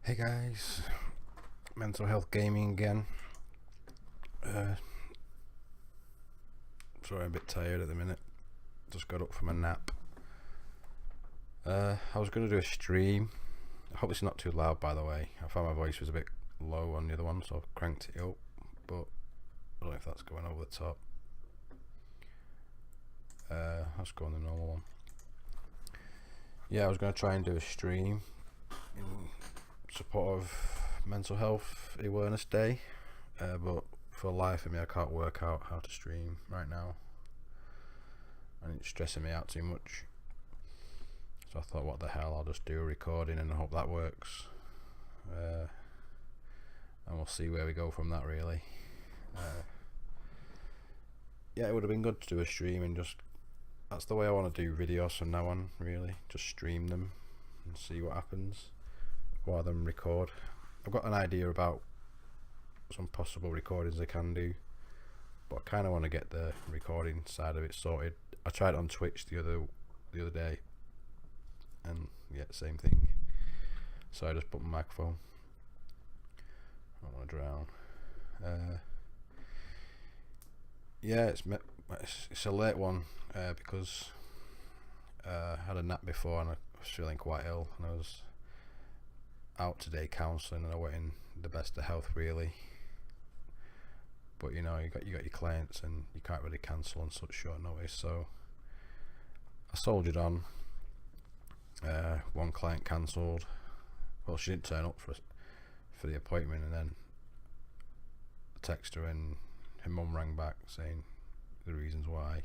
Hey guys, mental health gaming again. Sorry, I'm a bit tired at the minute. Just got up from a nap. I was going to do a stream. I hope it's not too loud, by the way. I found my voice was a bit low on the other one, so I've cranked it up. But I don't know if that's going over the top. Let's go on the normal one. Yeah, I was going to try and do a stream in support of Mental Health Awareness Day, but for the life of me I can't work out how to stream right now, and it's stressing me out too much. So I thought, what the hell, I'll just do a recording and I hope that works, and we'll see where we go from that, really. Yeah, it would have been good to do a stream, and just, that's the way I want to do videos from now on, really. Just stream them and see what happens rather than record. I've got an idea about some possible recordings I can do, but I kind of want to get the recording side of it sorted. I tried it on Twitch the other day, and yeah, same thing. So I just put my microphone. I don't want to drown. Yeah, it's a late one because I had a nap before and I was feeling quite ill, and I was out today counselling, and I went in the best of health, really. But you know, you got your clients and you can't really cancel on such short notice, so I soldiered on. One client cancelled. Well, she didn't turn up for the appointment, and then I texted her and her mum rang back saying the reasons why.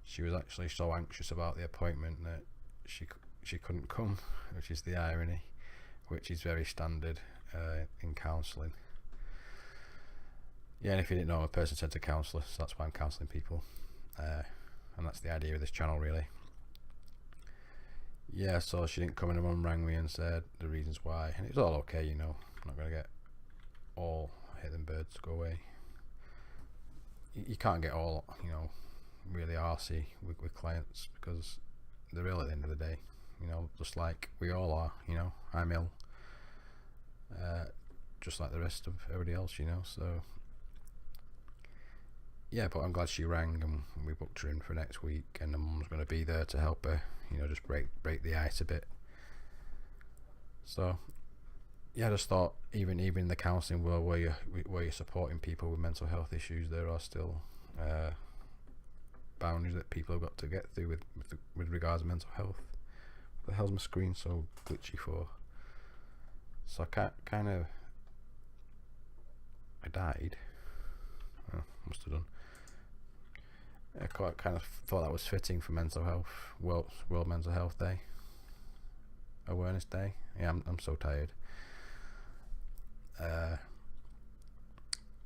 She was actually so anxious about the appointment that she couldn't come, which is the irony, which is very standard in counselling. Yeah, and if you didn't know, I'm a person-centred counsellor, so that's why I'm counselling people, and that's the idea of this channel, really. Yeah, so she didn't come, and her mum rang me and said the reasons why, and it was all okay, you know. I'm not going to get all hit them birds go away. You can't get all, you know, really arsey with clients, because they're ill at the end of the day, you know, just like we all are, you know. I'm ill, just like the rest of everybody else, you know. So yeah, but I'm glad she rang, and we booked her in for next week, and the mum's going to be there to help her, you know, just break the ice a bit. So yeah, I just thought, even in the counselling world, where you're supporting people with mental health issues, there are still boundaries that people have got to get through with regards to mental health. What the hell's my screen so glitchy for? So I died. Oh, must have done. I kind of thought that was fitting for Mental Health World Mental Health Day, Awareness Day. Yeah, I'm so tired.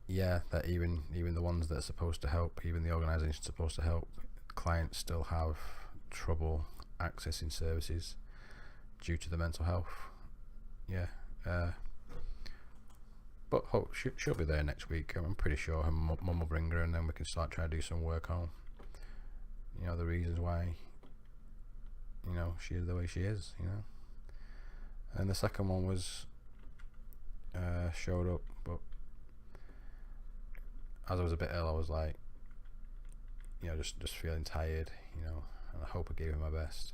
Yeah, that even the ones that are supposed to help, even the organisations supposed to help clients, still have trouble accessing services due to the mental health. Yeah, but she'll be there next week. I'm pretty sure her mum will bring her, and then we can start trying to do some work on, you know, the reasons why, you know, she is the way she is, you know. And the second one was showed up, but as I was a bit ill, I was like, you know, just feeling tired, you know, and I hope I gave her my best.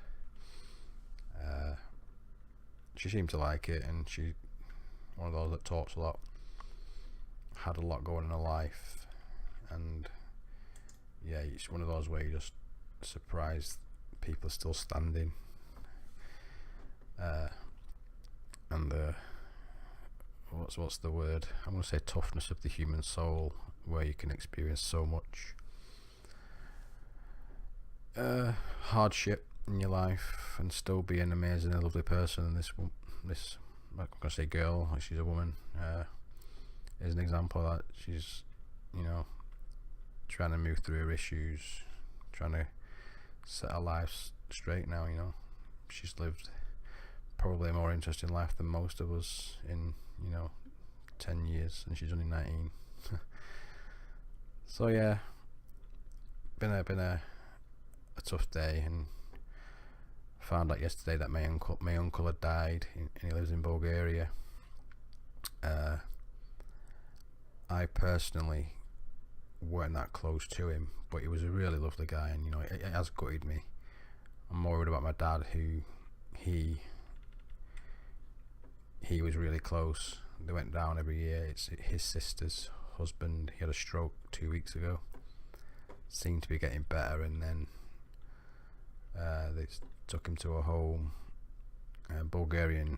She seemed to like it, and she, one of those that talks a lot, had a lot going in her life, and yeah, it's one of those where you just surprised people are still standing, and the what's the word, I'm going to say toughness of the human soul, where you can experience so much hardship in your life and still be an amazing and lovely person. And this I'm going to say girl, she's a woman, is an example of that. She's, you know, trying to move through her issues, trying to set her life straight now, you know. She's lived probably a more interesting life than most of us in, you know, 10 years, and she's only 19. So yeah, been a tough day, and found out yesterday that my uncle had died, and he lives in Bulgaria. I personally weren't that close to him, but he was a really lovely guy, and it has gutted me. I'm more worried about my dad, who he was really close. They went down every year. It's his sister's husband. He had a stroke 2 weeks ago. Seemed to be getting better, and then they took him to a home. Bulgarian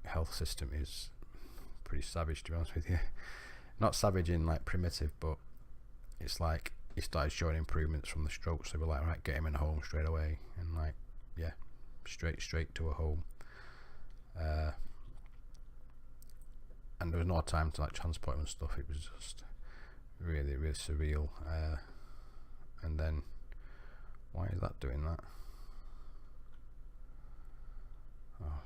health system is pretty savage, to be honest with you. Not savage in primitive, but it's like he started showing improvements from the stroke, so they were like, right, get him in a home straight away, and straight to a home. And there was no time to transport him and stuff. It was just really, really surreal. And then, why is that doing that? Oh,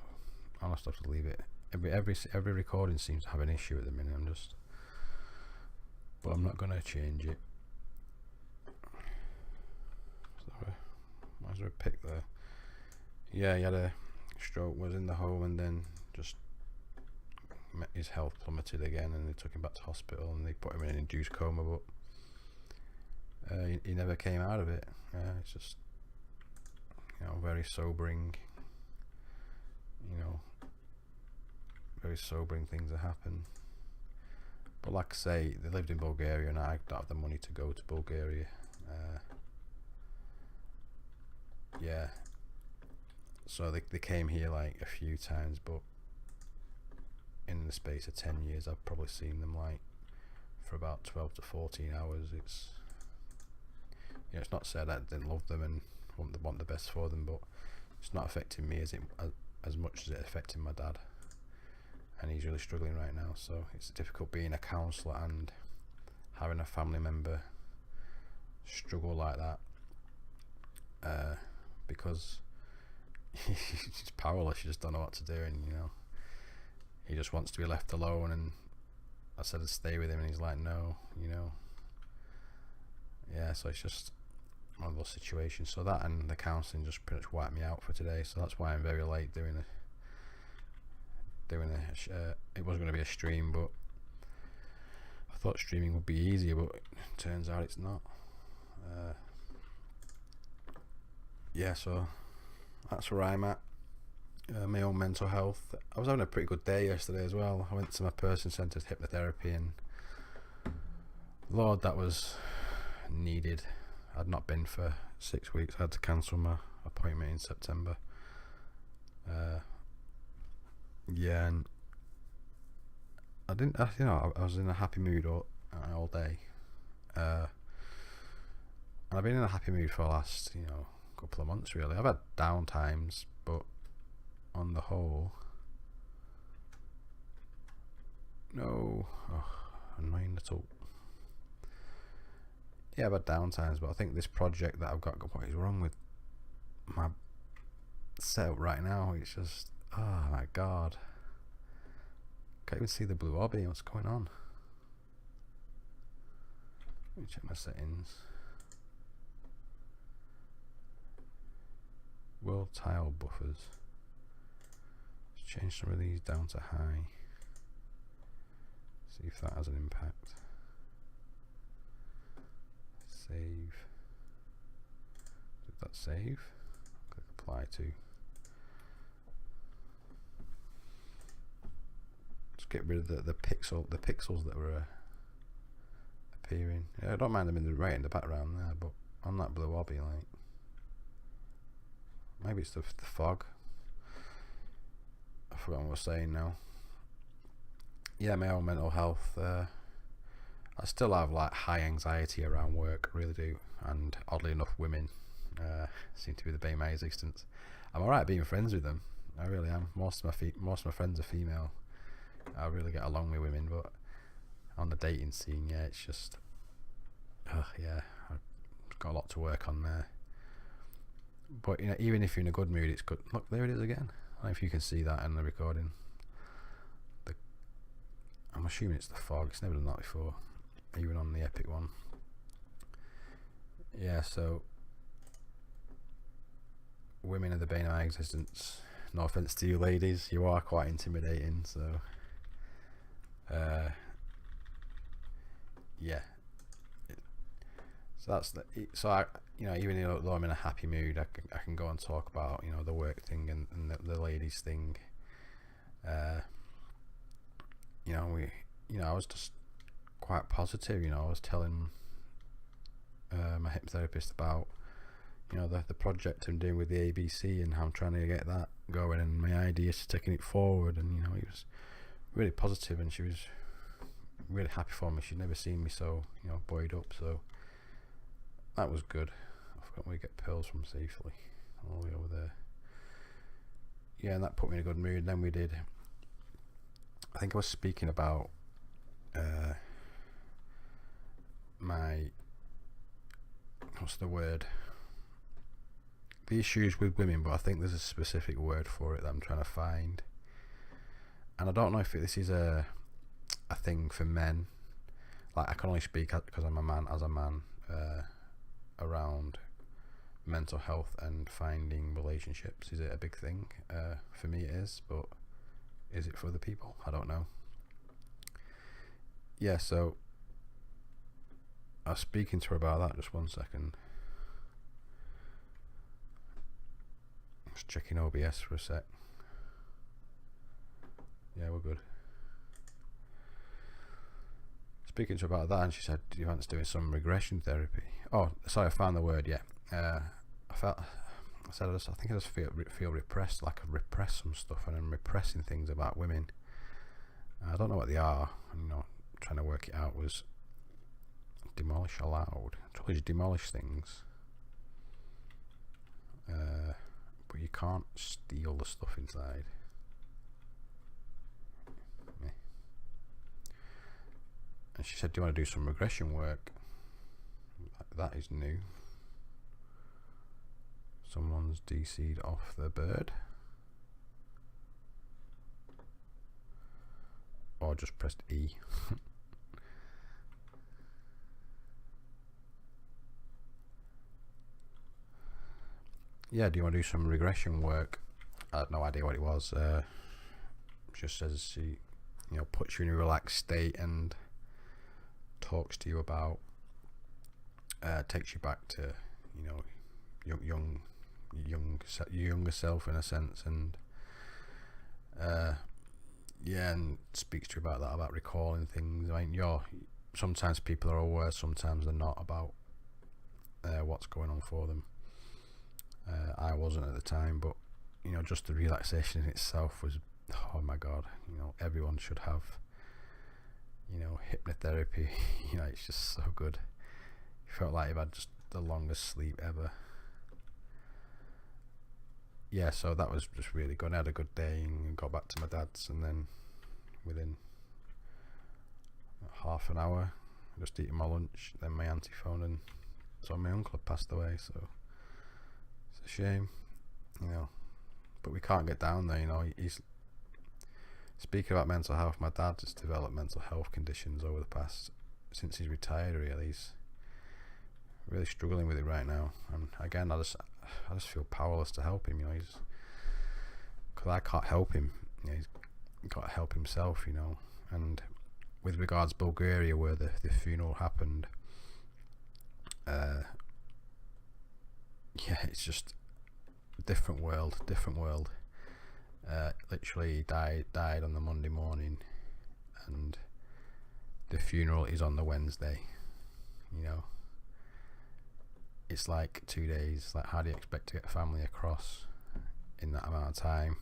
I'll just have to leave it. Every recording seems to have an issue at the minute. But I'm not gonna change it. Was there a pic there? Yeah, he had a stroke, was in the home, and then just his health plummeted again, and they took him back to hospital, and they put him in an induced coma, but he never came out of it. It's just very sobering. Very sobering things that happen. But like I say, they lived in Bulgaria, and I don't have the money to go to Bulgaria. So they came here a few times, but in the space of 10 years I've probably seen them for about 12 to 14 hours. It's not said I didn't love them and want the best for them, but it's not affecting me as much as it affected my dad, and he's really struggling right now. So it's difficult being a counsellor and having a family member struggle like that, because he's powerless. You just don't know what to do, and he just wants to be left alone. And I said to stay with him, and he's like, no. So it's just one of those situations. So that and the counselling just pretty much wiped me out for today. So that's why I'm very late doing it was going to be a stream, but I thought streaming would be easier, but it turns out it's not. So that's where I'm at. My own mental health. I was having a pretty good day yesterday as well. I went to my person-centered hypnotherapy, and Lord, that was needed. I'd not been for 6 weeks. I had to cancel my appointment in September. And I didn't. I was in a happy mood all day. And I've been in a happy mood for the last couple of months really. I've had down times, but on the whole, annoying little. Yeah, I've had down times, but I think this project that I've got, what is wrong with my setup right now? It's just, oh my god, can't even see the blue obby. What's going on? Let me check my settings. World tile buffers. Let's change some of these down to high. See if that has an impact. Save. Did that save? Click apply to. Just get rid of the pixels that were appearing. Yeah, I don't mind them right in the background there, but on that blue obby, maybe it's the fog. I forgot what I was saying now. Yeah, my own mental health. I still have high anxiety around work, I really do, and oddly enough, women seem to be the bane of my existence. I'm alright being friends with them. I really am. Most of my friends are female. I really get along with women, but on the dating scene, it's just, I've got a lot to work on there. But even if you're in a good mood, it's good. Look, there it is again. I don't know if you can see that in the recording. I'm assuming it's the fog. It's never done that before, even on the Epic one. So women are the bane of my existence. No offense to you ladies, you are quite intimidating, so yeah. So that's so I, even though I'm in a happy mood, I can go and talk about, the work thing and the ladies thing. I was just quite positive. I was telling my hypnotherapist about the project I'm doing with the ABC and how I'm trying to get that going, and my ideas to taking it forward. And he was really positive, and she was really happy for me. She'd never seen me so buoyed up, so that was good. I forgot where we get pills from safely, all the way over there. Yeah, and that put me in a good mood. And then we did, I think I was speaking about my, what's the word, the issues with women, but I think there's a specific word for it that I'm trying to find, and I don't know if this is a thing for men. Like, I can only speak because I'm a man, around mental health and finding relationships. Is it a big thing? For me it is, but is it for other people? I don't know. Yeah, so I was speaking to her about that. Just one second. Just checking OBS for a sec. Yeah, we're good. Speaking to her about that, and she said, "Do you fancy doing some regression therapy?" Oh, sorry, I found the word. Yeah, I think I just feel repressed, like I've repressed some stuff, and I'm repressing things about women. I don't know what they are. Trying to work it out. Was demolish allowed? Trouble is, demolish things, but you can't steal the stuff inside. Yeah. And she said, "Do you want to do some regression work?" That is new. Someone's DC'd off the bird. Or just pressed E. Yeah, do you want to do some regression work? I had no idea what it was. Just says she, puts you in a relaxed state and talks to you about, takes you back to, younger self in a sense, and and speaks to you about that, about recalling things. I mean, sometimes people are aware, sometimes they're not, about what's going on for them. I wasn't at the time, but just the relaxation in itself was, oh my god, everyone should have hypnotherapy. It's just so good. You felt like you've had just the longest sleep ever. Yeah, so that was just really good. I had a good day and got back to my dad's, and then within half an hour, just eating my lunch, then my auntie phoned, and so my uncle had passed away. So it's a shame, but we can't get down there. He's speaking about mental health. My dad has developed mental health conditions over the past, since he's retired. Really, he's really struggling with it right now, and again, I just feel powerless to help him. Because I can't help him. He's got to help himself. And with regards to Bulgaria, where the funeral happened, it's just a different world. Literally, he died on the Monday morning, and the funeral is on the Wednesday. It's like 2 days. Like, how do you expect to get a family across in that amount of time?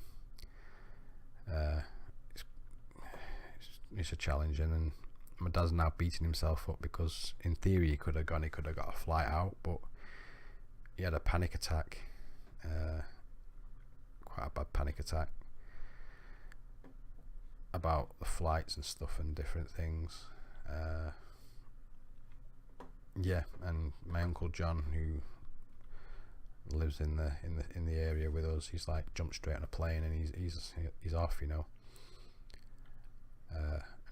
It's a challenge, and my dad's now beating himself up because in theory he could have got a flight out, but he had a panic attack, quite a bad panic attack, about the flights and stuff and different things. And my uncle John, who lives in the area with us, he's like jumped straight on a plane and he's off. And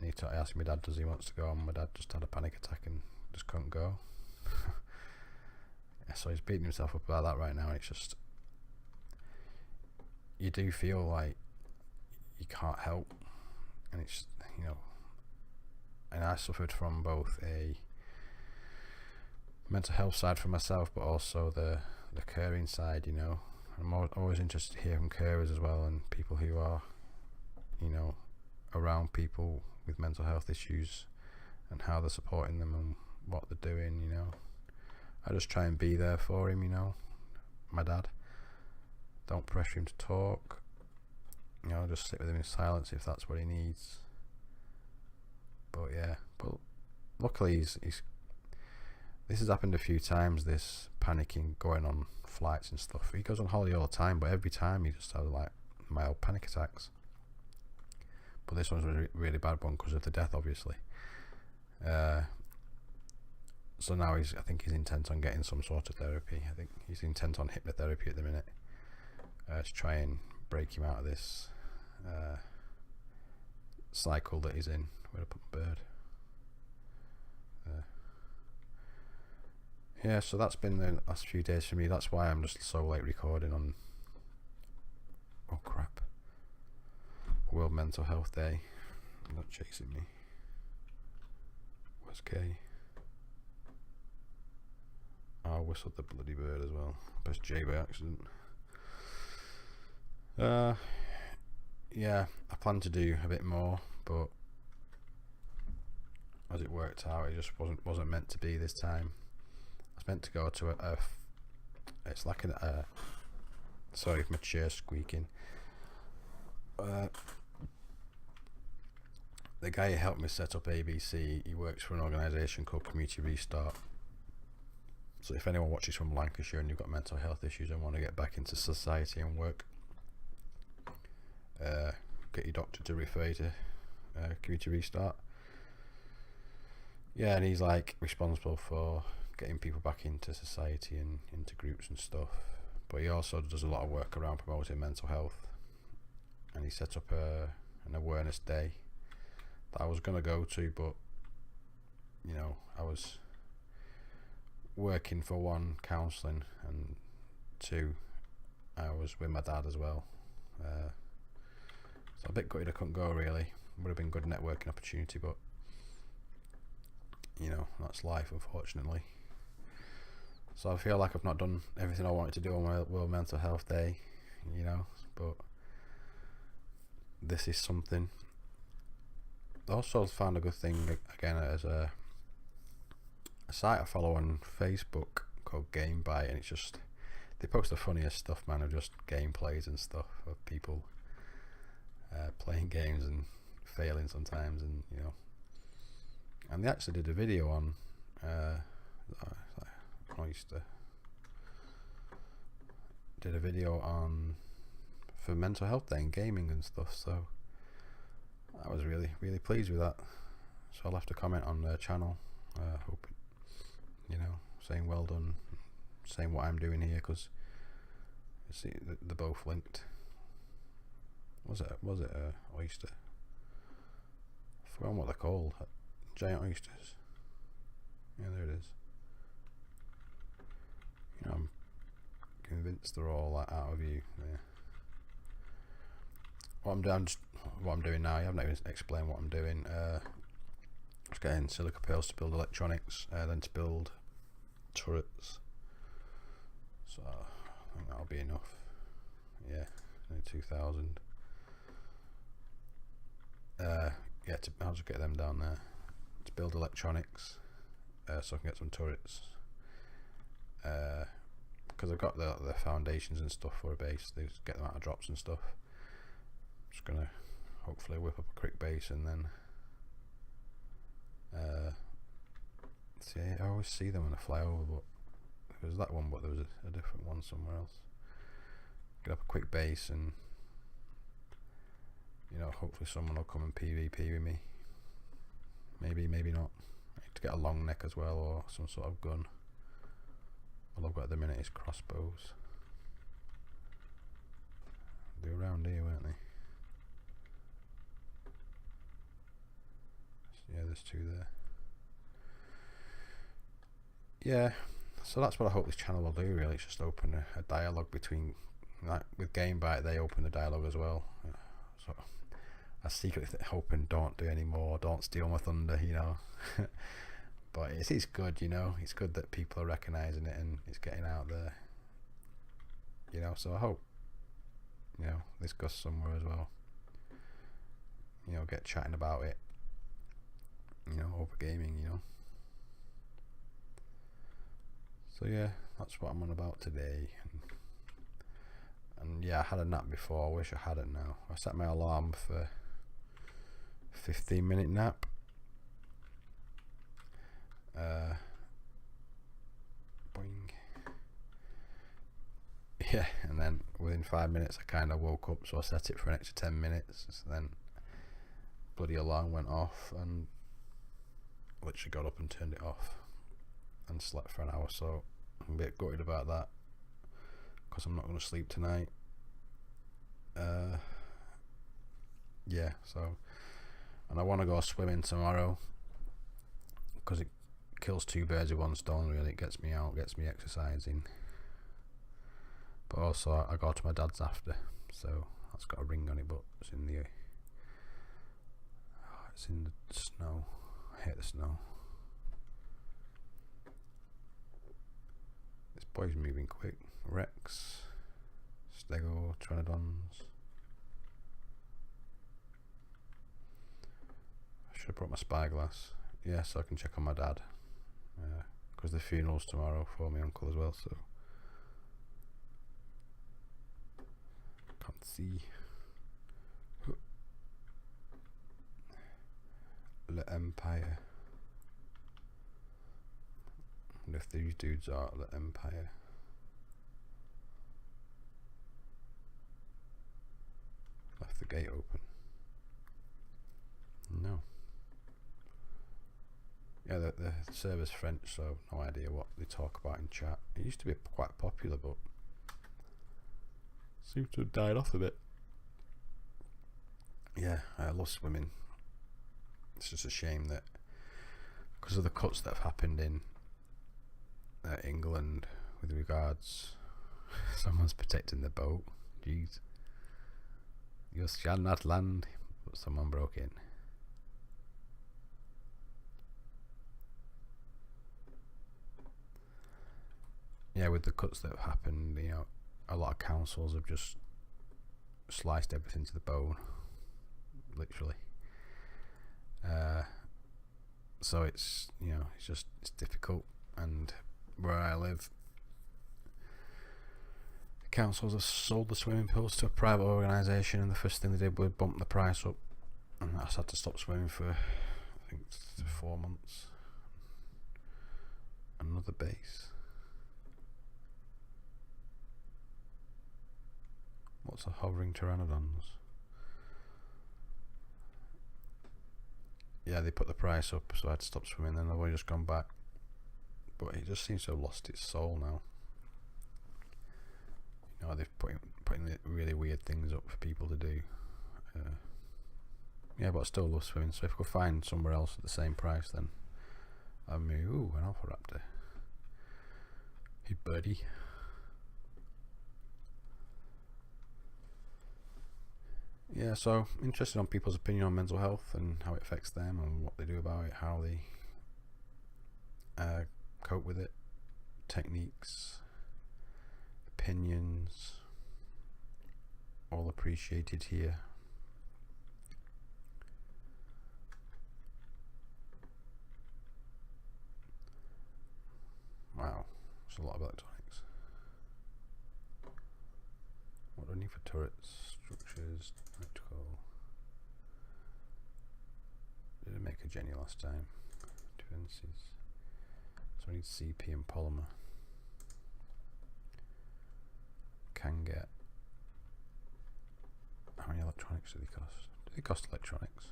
he asked my dad, does he wants to go, and my dad just had a panic attack and just couldn't go. So he's beating himself up about that right now. It's just, you do feel like you can't help, and it's, you know, and I suffered from both a mental health side for myself, but also the caring side. You know, I'm always interested to hear from carers as well, and people who are, you know, around people with mental health issues and how they're supporting them and what they're doing. You know, I just try and be there for him. You know, my dad. Don't pressure him to talk. You know, just sit with him in silence if that's what he needs. But yeah, but luckily he's this has happened a few times, this panicking, going on flights and stuff. He goes on holiday all the time, but every time he just has like mild panic attacks. But this one's a really bad one because of the death, obviously. So now I think he's intent on getting some sort of therapy. I think he's intent on hypnotherapy at the minute, to try and break him out of this cycle that he's in. Where I put my bird? Yeah, so that's been the last few days for me. That's why I'm just so late recording on, oh crap, World Mental Health Day. I'm not chasing me. Where's Kay? I whistled the bloody bird as well. Pressed J by accident. Yeah, I plan to do a bit more, but as it worked out, it just wasn't meant to be this time. I was meant to go to it's like sorry if my chair's squeaking. The guy who helped me set up ABC, he works for an organisation called Community Restart. So if anyone watches from Lancashire and you've got mental health issues and want to get back into society and work, get your doctor to refer you to Community Restart. Yeah, and he's like responsible for getting people back into society and into groups and stuff. But he also does a lot of work around promoting mental health. And he set up an awareness day that I was going to go to, but you know, I was working for one, counselling, and two, I was with my dad as well. So a bit gutted I couldn't go really. Would have been good networking opportunity, but you know, that's life, unfortunately. So I feel like I've not done everything I wanted to do on my World Mental Health Day, you know, but this is something. I also found a good thing again as a site I follow on Facebook called GameBite, and it's just, they post the funniest stuff, man, of just gameplays and stuff of people playing games and failing sometimes, and you know, and they actually did a video on Oyster did a video on for mental health day and gaming and stuff, so I was really pleased with that. So I'll have to comment on their channel, hope, you know, saying well done, saying what I'm doing here, because see they're both linked. Was it oyster? I forgot what they're called. Giant oysters. Yeah, there it is. You know, I'm convinced they're all like out of view. Yeah. What I'm doing now, I haven't even explained what I'm doing. Just getting silica pails to build electronics, then to build turrets. So I think that'll be enough. Yeah, 2,000. Yeah, I'll just get them down there to build electronics, so I can get some turrets. Because I've got the foundations and stuff for a base. They just get them out of drops and stuff. Just gonna hopefully whip up a quick base and then see. I always see them when I fly over, but there's that one, but there was a different one somewhere else. Get up a quick base and, you know, hopefully someone will come and PvP with me. Maybe not. I need to get a long neck as well, or some sort of gun. All I've got at the minute is crossbows. They're around here, weren't they? Yeah, there's two there. Yeah, so that's what I hope this channel will do, really. It's just open a dialogue between like with Gamebite, they open the dialogue as well. So I secretly hoping don't do any more, don't steal my thunder, you know. But it's good, you know. It's good that people are recognising it and it's getting out there, you know. So I hope, you know, this goes somewhere as well. You know, get chatting about it, you know, over gaming, you know. So yeah, that's what I'm on about today. And yeah, I had a nap before. I wish I hadn't now. I set my alarm for 15-minute nap. Boing. Yeah, and then within 5 minutes I kind of woke up, so I set it for an extra 10 minutes. So then bloody alarm went off and literally got up and turned it off and slept for an hour. So I'm a bit gutted about that because I'm not going to sleep tonight. Yeah, so, and I want to go swimming tomorrow because it kills two birds with one stone, really. It gets me out, gets me exercising, but also I go to my dad's after, so that's got a ring on it, but it's in the snow. I hate the snow. This boy's moving quick. Rex, Stego, Pteranodons. I should have brought my spyglass. Yeah, so I can check on my dad. Because the funeral's tomorrow for my uncle as well, so can't see. The Empire. I wonder if these dudes are the Empire. Left the gate open. No. Yeah, the server's French, so no idea what they talk about in chat. It used to be quite popular, but seems to have died off a bit. Yeah, I love swimming. It's just a shame that because of the cuts that have happened in England with regards, someone's protecting the boat. Jeez, you shall not land, but someone broke in. Yeah, with the cuts that have happened, you know, a lot of councils have just sliced everything to the bone, literally. So it's, you know, it's difficult. And where I live, the councils have sold the swimming pools to a private organisation, and the first thing they did was bump the price up, and I just had to stop swimming for, I think, 4 months. Another base. What's a hovering pteranodons? Yeah, they put the price up, so I had to stop swimming. Then I've only just gone back, but it just seems to have lost its soul now. You know, they're putting really weird things up for people to do. Yeah, but I still love swimming. So if I could find somewhere else at the same price, then I'd move. Ooh, an alpha raptor. Hey, buddy. Yeah, so interested on people's opinion on mental health and how it affects them and what they do about it, how they cope with it, techniques, opinions, all appreciated here. Wow, there's a lot of electronics. What do I need for turrets, structures, electrical? Did I make a Jenny last time? Defenses. So I need CP and polymer. Can get. How many electronics do they cost? Do they cost electronics?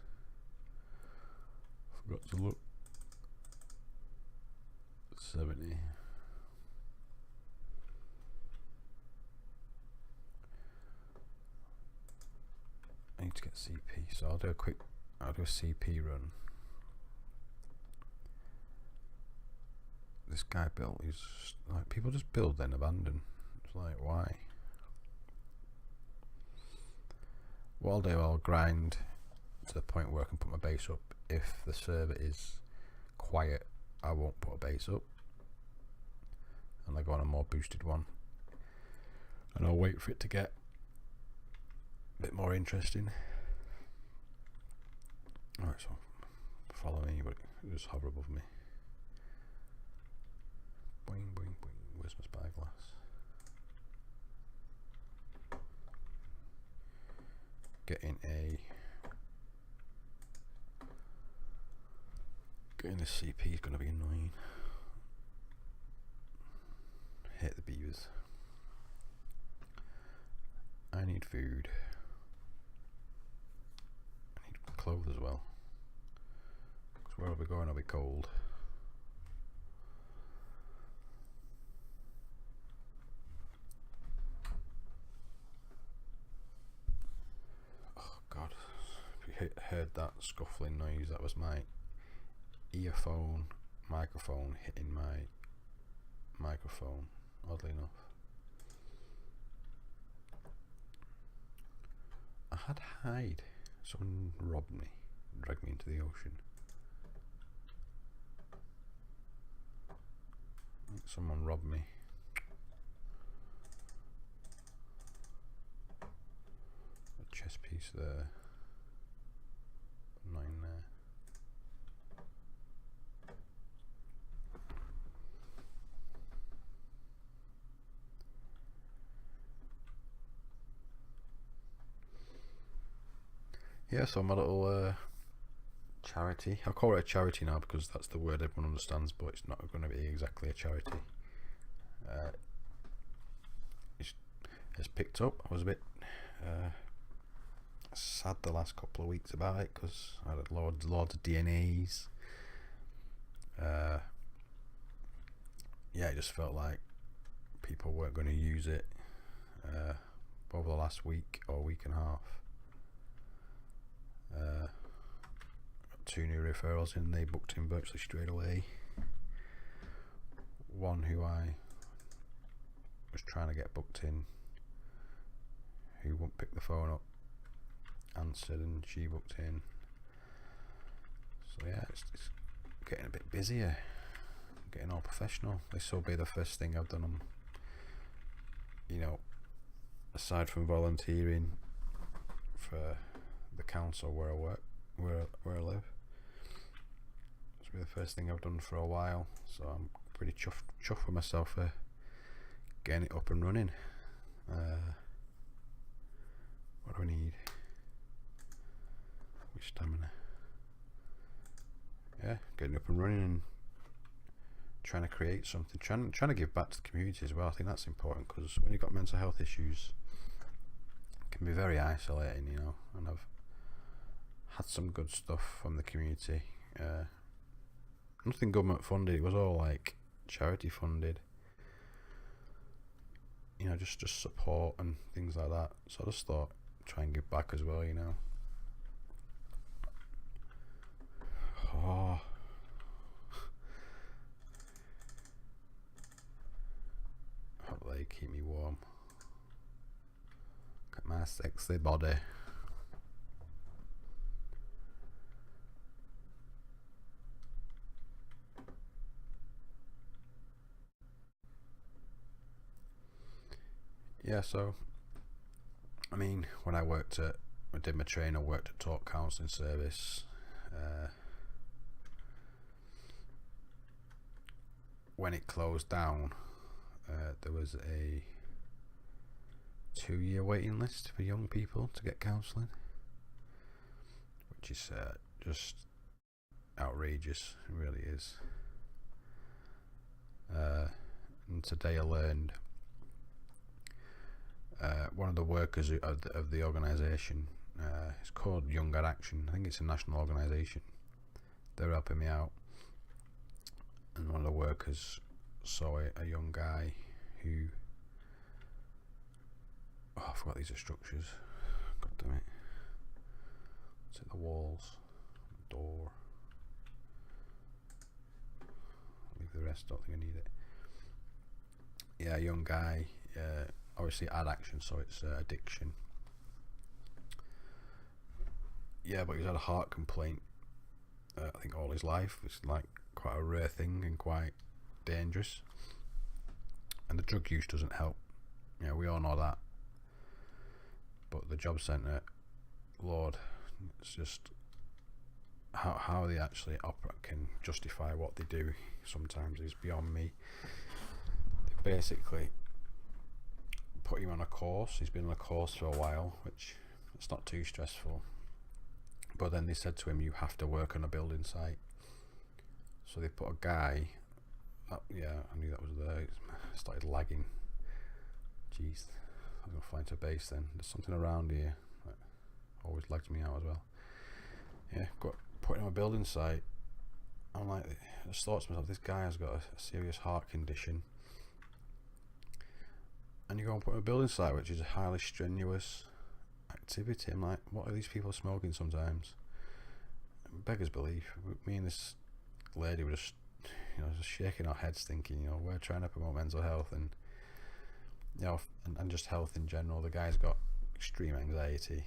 Forgot to look. 70. I need to get CP, so I'll do a CP run. This guy built, he's like, people just build then abandon. It's like, why? what I'll do, I'll grind to the point where I can put my bass up. If the server is quiet, I won't put a bass up, and I go on a more boosted one, and I'll wait for it to get a bit more interesting. Alright, so follow me, but just hover above me. Boing, boing, boing. Where's my spyglass? Getting the CP is going to be annoying. Hate the beavers. I need food. I need clothes as well. Because where I'll be going, I'll be cold. Oh God! If you heard that scuffling noise, that was my earphone microphone hitting my microphone, oddly enough. I had hide. Someone robbed me, dragged me into the ocean. Someone robbed me. A chess piece there. 9 there. Yeah, so my little charity. I'll call it a charity now because that's the word everyone understands, but it's not going to be exactly a charity. It's picked up. I was a bit sad the last couple of weeks about it because I had loads of DNAs. Yeah, it just felt like people weren't going to use it over the last week or week and a half. Got 2 new referrals in, they booked in virtually straight away. One who I was trying to get booked in, who wouldn't pick the phone up, answered and she booked in. So yeah, it's getting a bit busier, getting all professional. This will be the first thing I've done, you know, aside from volunteering for the council where I work, where I live. This will be the first thing I've done for a while, so I'm pretty chuffed with myself for getting it up and running. What do I need? Which stamina? Yeah, getting up and running and trying to create something, trying to give back to the community as well. I think that's important because when you've got mental health issues, it can be very isolating, you know. And I've had some good stuff from the community. Nothing government funded, it was all like charity funded, you know, just support and things like that. So I just thought try and give back as well, you know. Oh, hope they keep me warm. Look at my sexy body. Yeah, so I mean, when I did my training, I worked at Talk Counselling Service. When it closed down, there was a 2-year waiting list for young people to get counselling, which is just outrageous. It really is. And today I learned one of the workers of the organisation, it's called Young at Action. I think it's a national organisation. They're helping me out, and one of the workers saw a young guy who, I forgot these are structures. God damn it! It's at the walls, door. Leave the rest. Don't think I need it. Yeah, a young guy. Obviously ad action, so it's addiction. Yeah, but he's had a heart complaint. I think all his life. It's like quite a rare thing and quite dangerous. And the drug use doesn't help. Yeah, we all know that. But the job centre, Lord, it's just how they actually can justify what they do sometimes is beyond me. They basically put him on a course. He's been on a course for a while, which it's not too stressful. But then they said to him, you have to work on a building site. So they put a guy. Yeah, I knew that was there. It started lagging. Jeez, I'm gonna fly into base then. There's something around here that always lags me out as well. Yeah, put him on a building site. I'm like, I just thought to myself, this guy has got a serious heart condition, and you go and put him on a building site, which is a highly strenuous activity. I'm like, what are these people smoking sometimes? Beggars belief. Me and this lady were just, just shaking our heads, thinking, we're trying to promote mental health and, and just health in general. The guy's got extreme anxiety.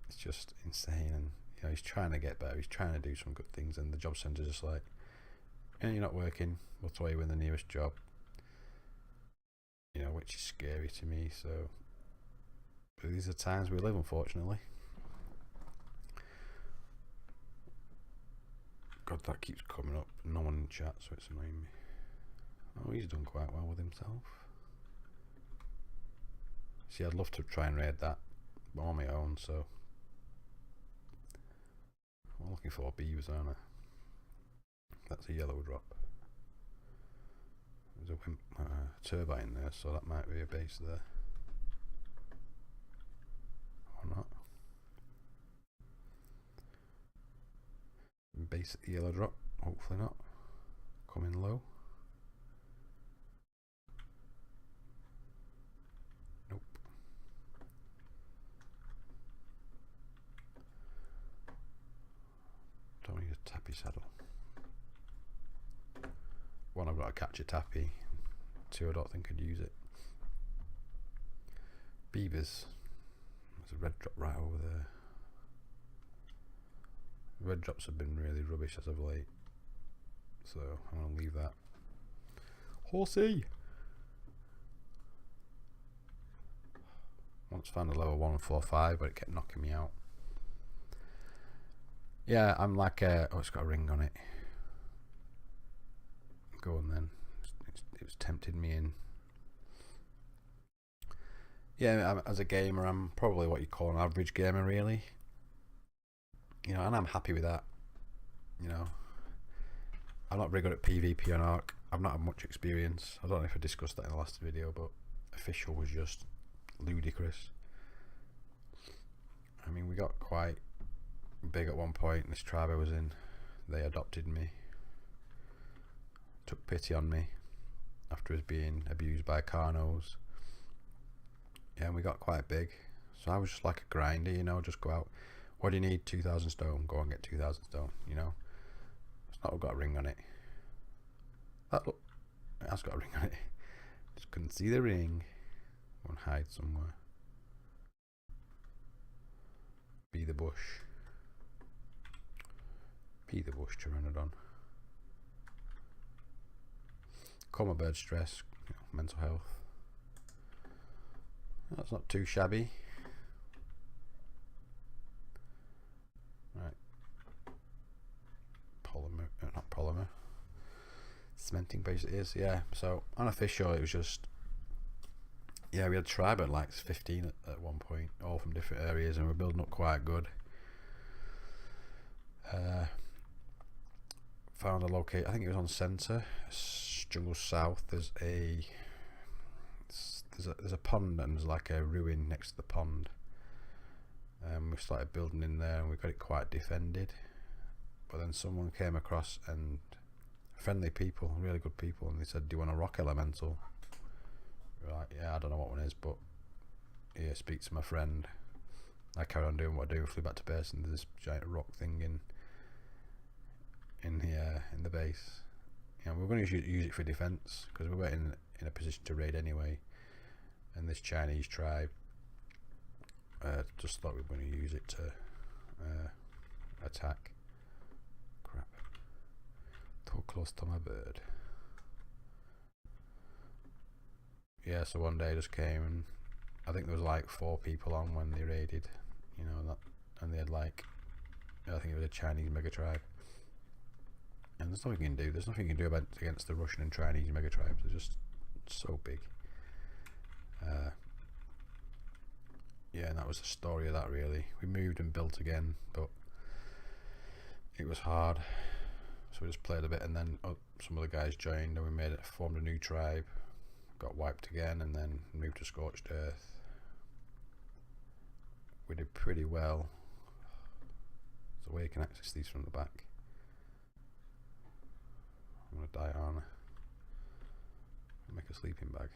It's just insane, and he's trying to get better. He's trying to do some good things, and the job centre's just like, you're not working. We'll throw you in the nearest job. Which is scary to me. So, but these are times we live, unfortunately. God, that keeps coming up. No one in chat, so it's annoying me. Oh, he's done quite well with himself. See, I'd love to try and raid that, but on my own, so I'm looking for beavers, aren't I? That's a yellow drop. There's a turbine there, so that might be a base there. Or not. Base at the yellow drop, hopefully not. Coming low. Nope. Don't need a tappy saddle. One, I've got to catch a tappy. Two, I don't think I'd use it. Beavers. There's a red drop right over there. Red drops have been really rubbish as of late, so I'm going to leave that. Horsey! Once found a level 145, but it kept knocking me out. Yeah, I'm like oh, it's got a ring on it. Go on then. It's tempted me in. Yeah, as a gamer, I'm probably what you call an average gamer, really. And I'm happy with that. I'm not very good at PvP on Ark. I've not had much experience. I don't know if I discussed that in the last video, but official was just ludicrous. I mean, we got quite big at one point. This tribe I was in, they adopted me, took pity on me after I was being abused by Carnos. Yeah, and we got quite big. So I was just like a grinder, just go out. What do you need? 2,000 stone. Go and get 2,000 stone. It's not got a ring on it. That look, it has got a ring on it. Just couldn't see the ring. Go and hide somewhere. Be the bush. Be the bush, Pteranodon. Coma bird stress, mental health. That's not too shabby. Right. Polymer, not polymer. Cementing base it is, yeah. So unofficial, it was just, yeah, we had tribe at like 15 at one point, all from different areas, and we're building up quite good. Found a locate, I think it was on centre, Jungle South. There's a pond, and there's like a ruin next to the pond. We started building in there, and we got it quite defended. But then someone came across, and friendly people, really good people, and they said, "Do you want a rock elemental?" Right, yeah, I don't know what one is, but yeah, speak to my friend. I carried on doing what I do, flew back to base, and there's this giant rock thing in the base. We're going to use it for defense because we were in a position to raid anyway, and this Chinese tribe just thought we were going to use it to attack. Crap. Too close to my bird. Yeah, so one day I just came and I think there was like 4 people on when they raided, you know, and they had like, I think it was a Chinese mega tribe. And there's nothing you can do. There's nothing you can do against the Russian and Chinese mega tribes. They're just so big. Yeah, and that was the story of that really. We moved and built again, but it was hard. So we just played a bit and then some of the guys joined and we formed a new tribe. Got wiped again and then moved to Scorched Earth. We did pretty well. So where you can access these from the back. I'm gonna die on. Make a sleeping bag.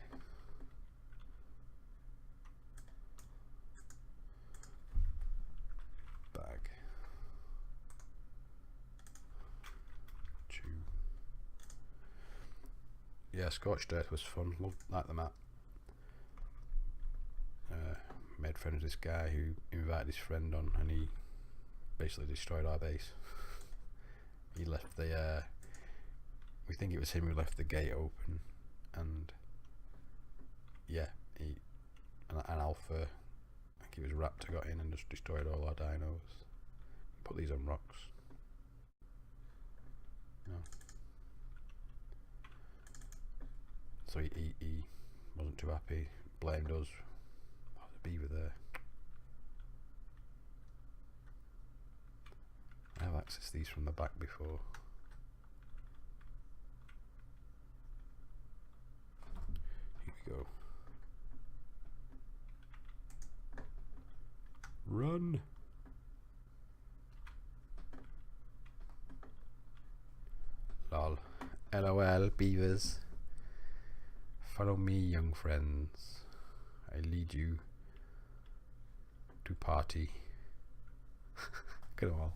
Bag. Chew. Yeah, Scorched Earth was fun. Like the map. Made friends with this guy who invited his friend on, and he basically destroyed our base. He left the. We think it was him who left the gate open, and yeah, an alpha. I think it was Raptor got in and just destroyed all our dinos. Put these on rocks. No. So he wasn't too happy. Blamed us. Oh, the beaver there. I have accessed these from the back before. Here we go. Run! Lol. LOL, beavers. Follow me, young friends. I lead you to party. Look at them all.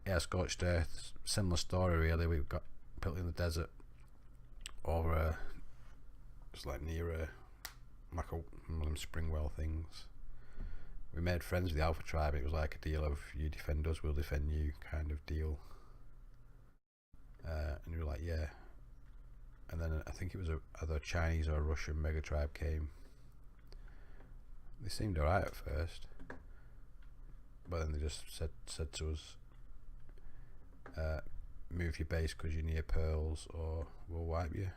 Yeah, Scorched Earth, similar story really. We've got built in the desert over just like near like one of them Springwell things. We made friends with the Alpha tribe. It was like a deal of you defend us, we'll defend you kind of deal. And we were like, yeah. And then I think it was either Chinese or Russian mega tribe came. They seemed alright at first, but then they just said to us, move your base because you're near pearls or we'll wipe you.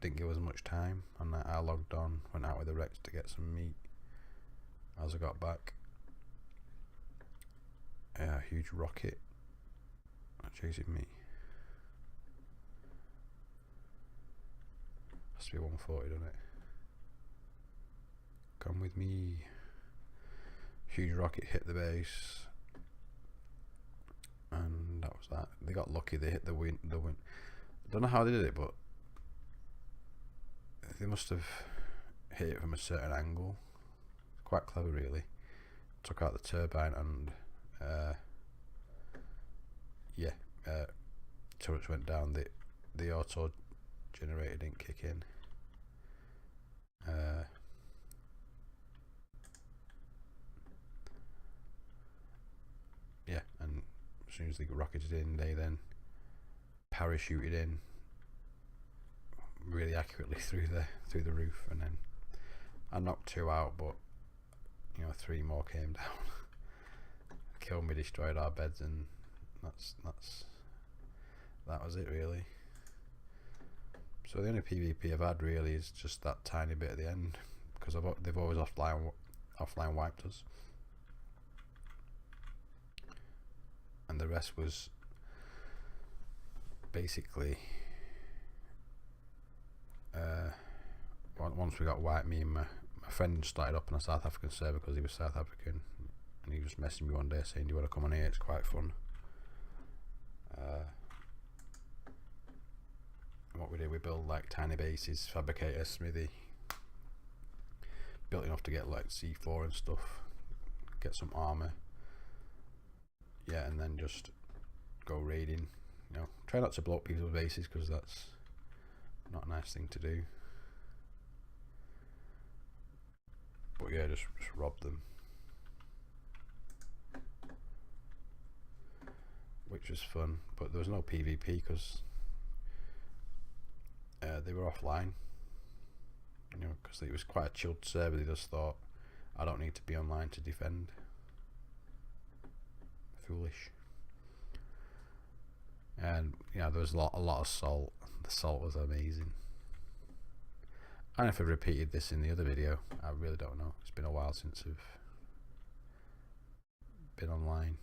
Didn't give us much time, and I logged on, went out with the Rex to get some meat. As I got back, a huge rocket chasing me. Has to be 140, doesn't it? Come with me. Huge rocket hit the base, and that was that. They got lucky. They hit the wind. I don't know how they did it, but they must have hit it from a certain angle. Quite clever, really. Took out the turbine and turrets went down. The auto generator didn't kick in. Yeah, and as soon as they rocketed in, they then parachuted in really accurately through the roof, and then I knocked 2 out, but you know 3 more came down. Killed me, destroyed our beds, and that was it really. So the only PvP I've had really is just that tiny bit at the end, because they've always offline wiped us, and the rest was basically once we got wiped, me and my friend started up on a South African server because he was South African, and he was messaging me one day saying, do you want to come on here, it's quite fun. What we did, we built like tiny bases, fabricate a smithy, built enough to get like C4 and stuff, get some armor, yeah, and then just go raiding. You know, try not to blow up people's bases because that's not a nice thing to do. But yeah, just rob them. which was fun, but there was no PvP because they were offline, you know, because it was quite a chilled server. They just thought, I don't need to be online to defend. Foolish. And you know, there was a lot of salt. The salt was amazing. And if I repeated this in the other video, I really don't know. It's been a while since I've been online.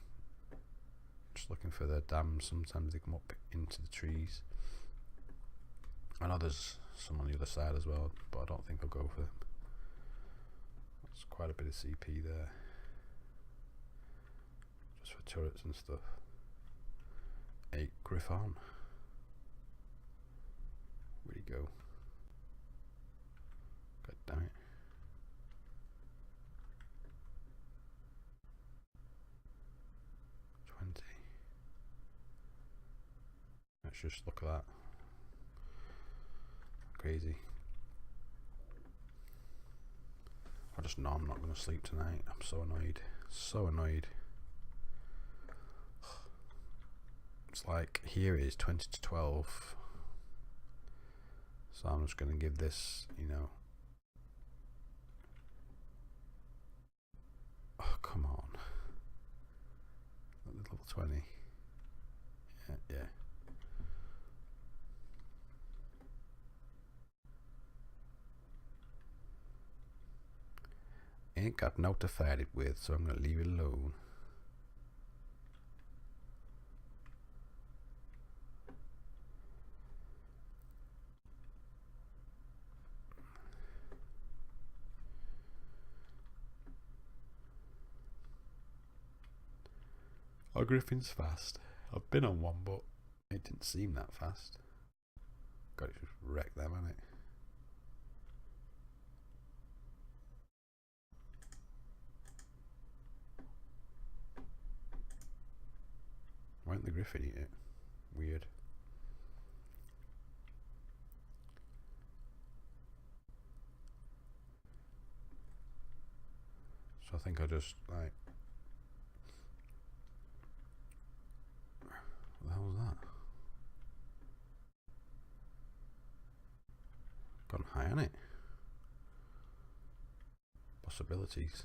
Just looking for the dams. Sometimes they come up into the trees. I know there's some on the other side as well, but I don't think I'll go for them. That's quite a bit of CP there. Just for turrets and stuff. 8 Griffon. Where'd he go? God damn it. Let's just look at that. Crazy. I just know I'm not going to sleep tonight. I'm so annoyed. So annoyed. It's like, here it is 20 to 12. So I'm just going to give this, you know. Oh, come on. Level 20. Yeah. Ain't got no to fight it with, so I'm going to leave it alone. Oh, Griffin's fast. I've been on one, but it didn't seem that fast. God, it just wrecked them, hasn't it? Why didn't the Griffin eat it? Weird. So I think I just like, what the hell was that? Gone high on it. Possibilities.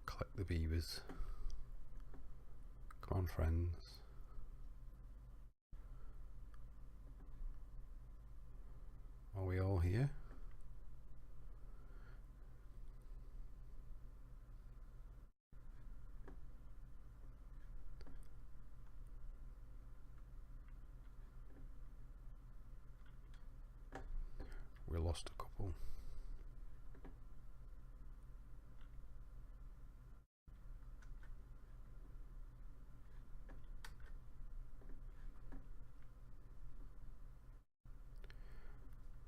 Collect the beavers. Come on, friends. Are we all here? We lost a couple.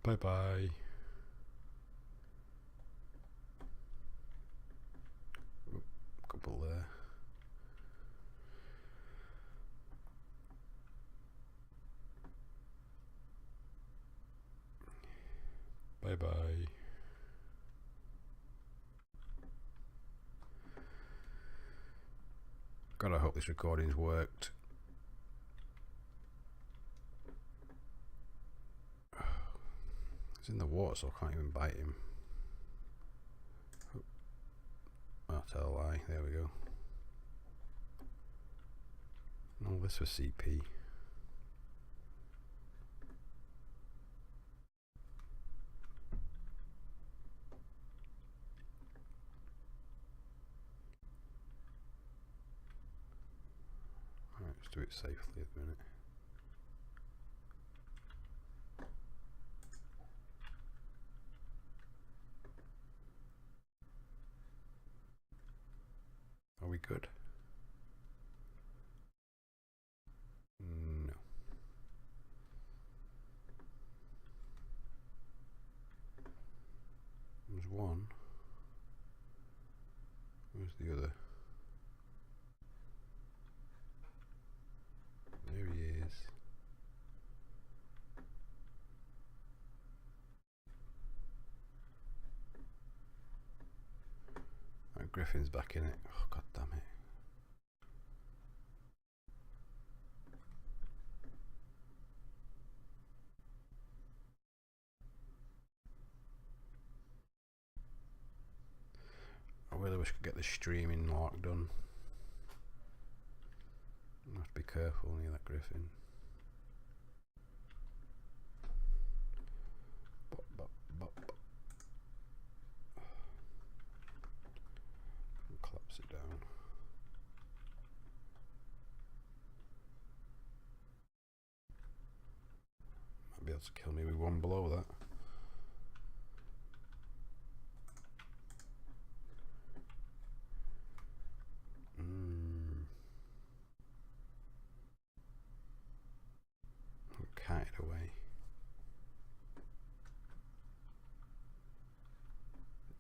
Bye bye. Couple there. Bye bye. God, I hope this recording's worked. He's in the water, so I can't even bite him. I'll tell a lie. There we go. No, this was CP. Alright, let's do it safely at the minute. Are we good? No. There's one. Where's the other? There he is. Griffin's back in it. Oh, god damn it. I really wish I could get the streaming lock done. I have to be careful near that Griffin. Collapse it down. Might be able to kill me with one blow that. Kite away.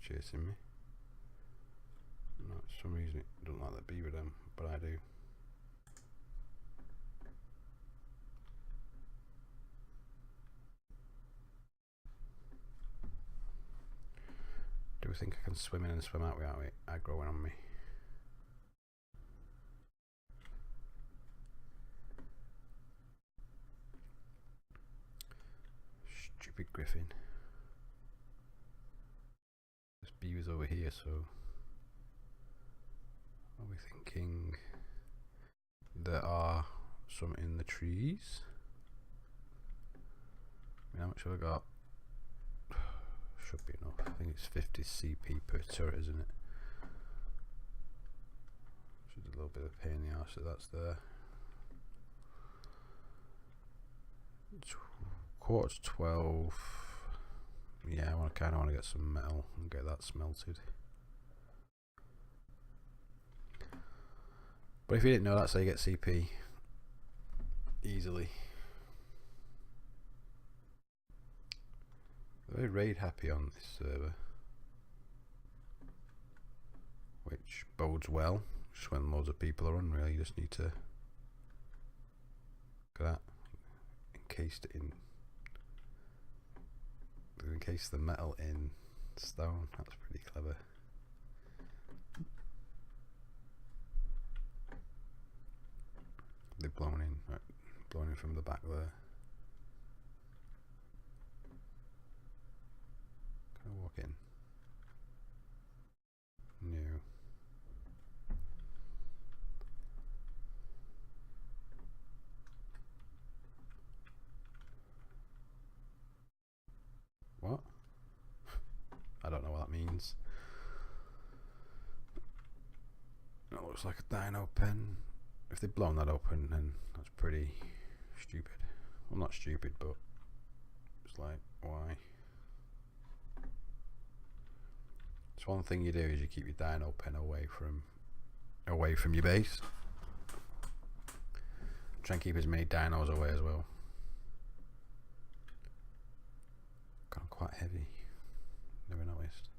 Chasing me. No, for some reason it doesn't like that beaver them, but I do. Do we think I can swim in and swim out without it aggroing on me? Stupid Griffin. This beaver's over here, so are we thinking there are some in the trees? I mean, how much have I got? Should be enough. I think it's 50 CP per turret, isn't it? Which is a little bit of a pain in the arse, so that's there. Quarter to 12. Yeah, I kind of want to get some metal and get that smelted. But if you didn't know, that's how you get CP easily. They're very raid happy on this server, which bodes well. Just when loads of people are on, really, you just need to look at that. Encased in. They've encased the metal in stone. That's pretty clever. They've blown in, right, blown in from the back there. Can I walk in? No. What? I don't know what that means. That looks like a dino pen. If they've blown that open, then that's pretty stupid. Well, not stupid, but it's like, why? So one thing you do is you keep your dino pen away from your base. Try and keep as many dinos away as well. Gone quite heavy. Never noticed.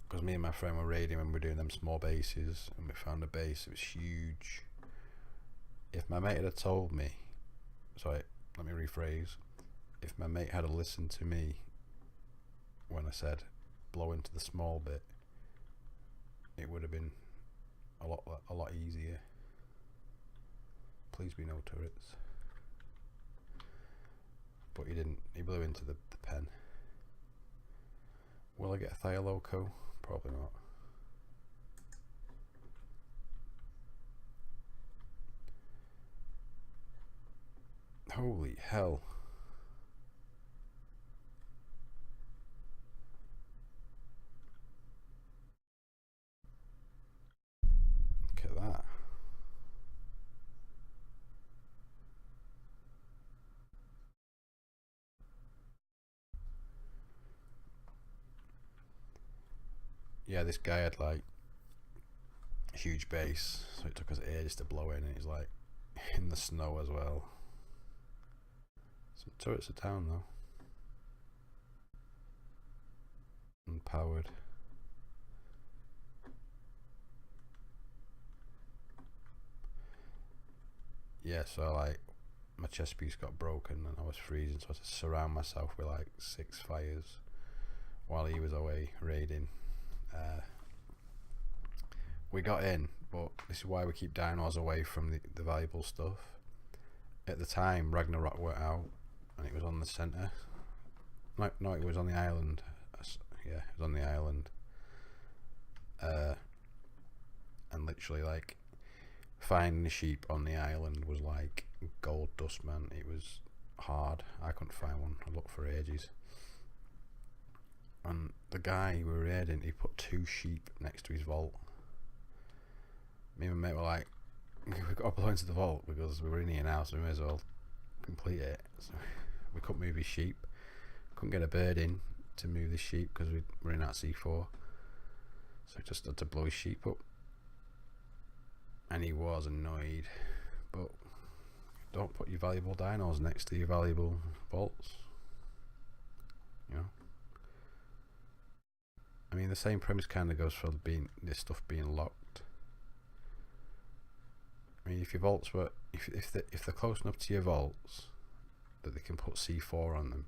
Because me and my friend were raiding when we were doing them small bases, and we found a base that was huge. If my mate had told me, sorry, let me rephrase. If my mate had listened to me when I said blow into the small bit, it would have been a lot easier. Please be no turrets. But he didn't. He blew into the pen. Will I get a Thyloco? Probably not. Holy hell. Look at that. Yeah, this guy had like a huge base, so it took us ages to blow in, and he's like in the snow as well. Some turrets are down though. Unpowered. Yeah, so like my chest piece got broken and I was freezing, so I had to surround myself with like 6 fires. while he was away raiding. We got in, but this is why we keep dinos away from the valuable stuff. At the time, Ragnarok were out, and it was on the centre. No, it was on the island. Yeah, it was on the island. And literally, like, finding the sheep on the island was like gold dust, man. It was hard. I couldn't find one. I looked for ages. And the guy we were raiding, he put 2 sheep next to his vault. Me and my mate were like, we've got to blow into the vault because we were in here now, so we may as well complete it. So we couldn't move his sheep. Couldn't get a bird in to move the sheep because we were in that C4. So we just had to blow his sheep up. And he was annoyed. But don't put your valuable dinos next to your valuable vaults. You know? I mean, the same premise kind of goes for this stuff being locked. I mean, if your vaults were, if they're close enough to your vaults that they can put C4 on them,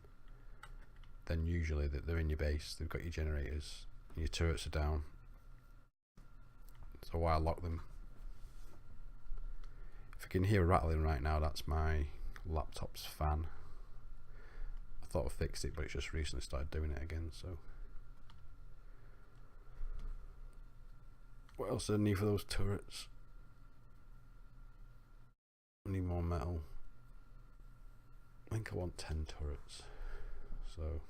then usually they're in your base. They've got your generators, and your turrets are down. So why lock them? If you can hear rattling right now, that's my laptop's fan. I thought I fixed it, but it's just recently started doing it again. So what else do I need for those turrets? I need more metal. I think I want 10 turrets. So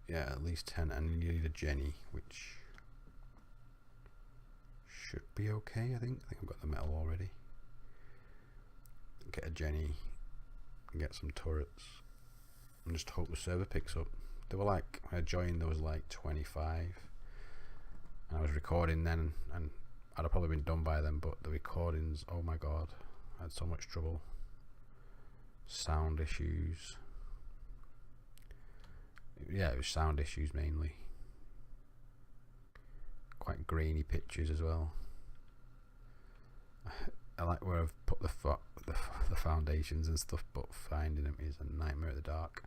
yeah, at least 10, and you need a Jenny, which should be okay. I think I've got the metal already. Get a Jenny, get some turrets, and just hope the server picks up. They were like, when I joined, there was like 25. And I was recording then, and I'd have probably been done by then, but the recordings, oh my god, I had so much trouble. Sound issues. Yeah, it was sound issues mainly. Quite grainy pictures as well. I like where I've put the foundations and stuff, but finding them is a nightmare at the dark.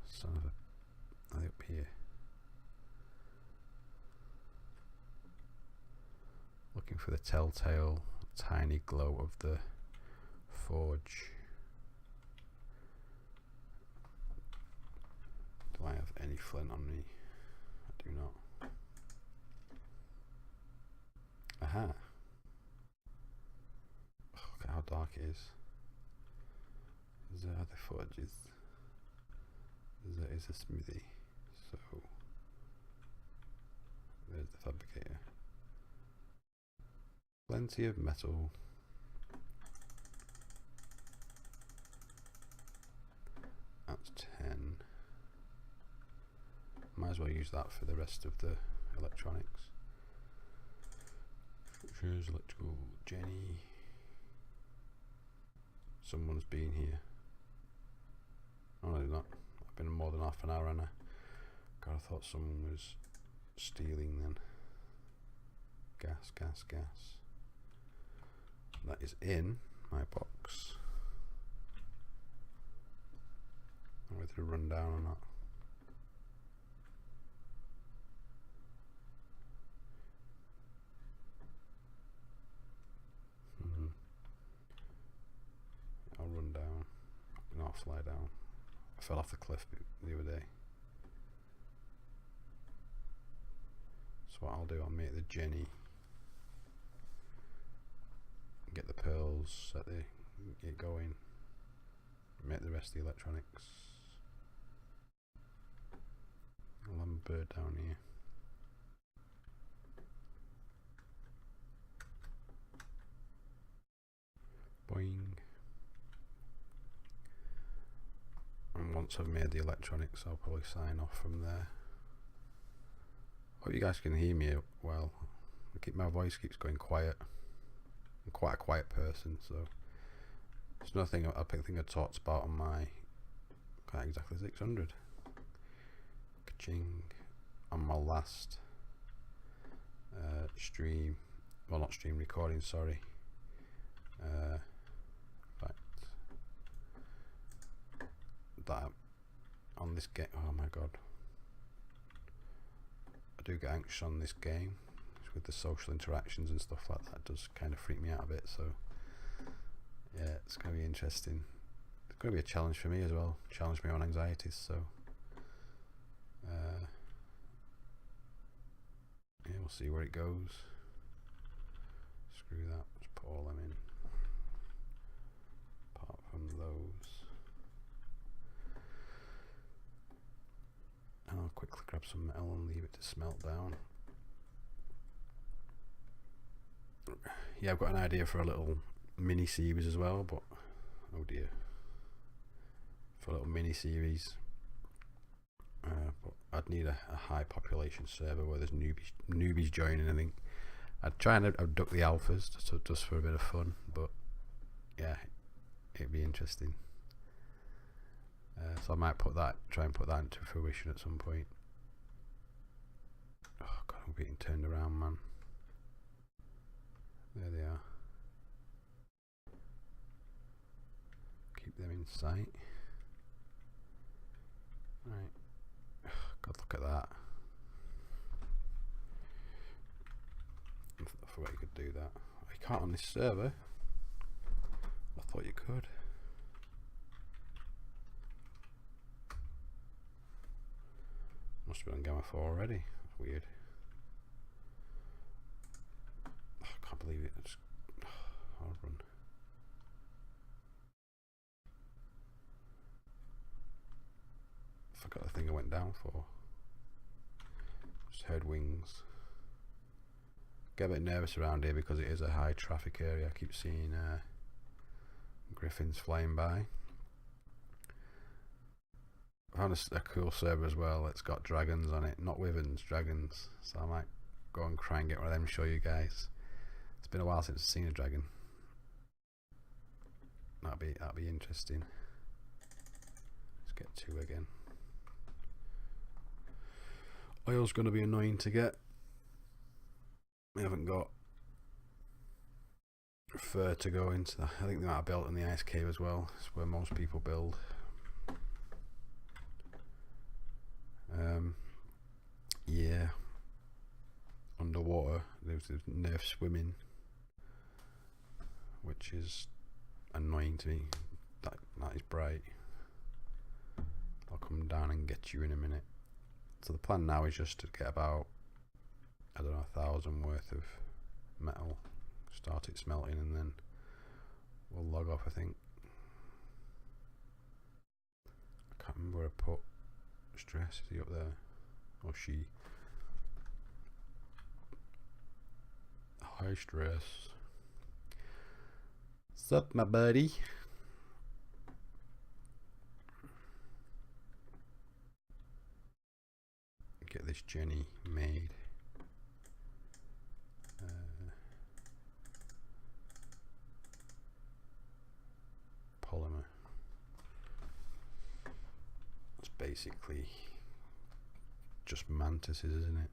Son of a... Are they up here? Looking for the telltale tiny glow of the forge. Do I have any flint on me? I do not. Aha. Oh, look at how dark it is. There are the forges. There is a smithy. So there's the fabricator. Plenty of metal. That's 10. Might as well use that for the rest of the electronics. Structures, electrical, Jenny. Someone's been here. Oh no, not. I've been more than half an hour, and God, I thought someone was stealing then. Gas, gas, gas. That is in my box. Whether to run down or not. I'll run down. No, I'll fly down. I fell off the cliff the other day. So what I'll do, I'll make the Jenny. Get the pearls, set it going, make the rest of the electronics. I'll have a bird down here. Boing. And once I've made the electronics, I'll probably sign off from there. Hope you guys can hear me well. My voice keeps going quiet. I'm quite a quiet person, so it's nothing I think I talked about on my quite exactly 600. Ka-ching. On my last stream, well, not stream, recording, sorry. Right, this game. Oh my god, I do get anxious on this game with the social interactions and stuff like that. It does kind of freak me out a bit. So yeah, it's going to be interesting. It's going to be a challenge for me as well. Challenge my own anxieties. So yeah, we'll see where it goes. Screw that. Let's put all them in. Apart from those. And I'll quickly grab some metal and leave it to smelt down. Yeah, I've got an idea for a little mini series as well, but oh dear, for a little mini series. But I'd need a high population server where there's newbies joining. I think I'd try and abduct the alphas just for a bit of fun, but yeah, it'd be interesting. So I might try and put that into fruition at some point. Oh god, I'm getting turned around, man. There they are. Keep them in sight. Right. God, look at that. I forgot you could do that. You can't on this server. I thought you could. Must have been on Gamma 4 already. That's weird. Oh, I can't believe it. It's hard run. I forgot the thing I went down for. Just heard wings. Get a bit nervous around here because it is a high traffic area. I keep seeing griffins flying by. I found a cool server as well. It's got dragons on it, not wyverns, dragons. So I might go and try and get one of them and show you guys. It's been a while since I've seen a dragon. That'll be interesting. Let's get 2 again. Oil's going to be annoying to get. We haven't got fur to go into that. I think they might have built in the ice cave as well. It's where most people build. Yeah, underwater there's nerf swimming, which is annoying to me. That is bright. I'll come down and get you in a minute. So the plan now is just to get about, I don't know, 1,000 worth of metal, start it smelting, and then we'll log off. I think I can't remember where I put Stress. Is he up there or she? Hi Stress. What's up, my buddy? Get this Jenny made. Polymer. It's basically just mantises, isn't it?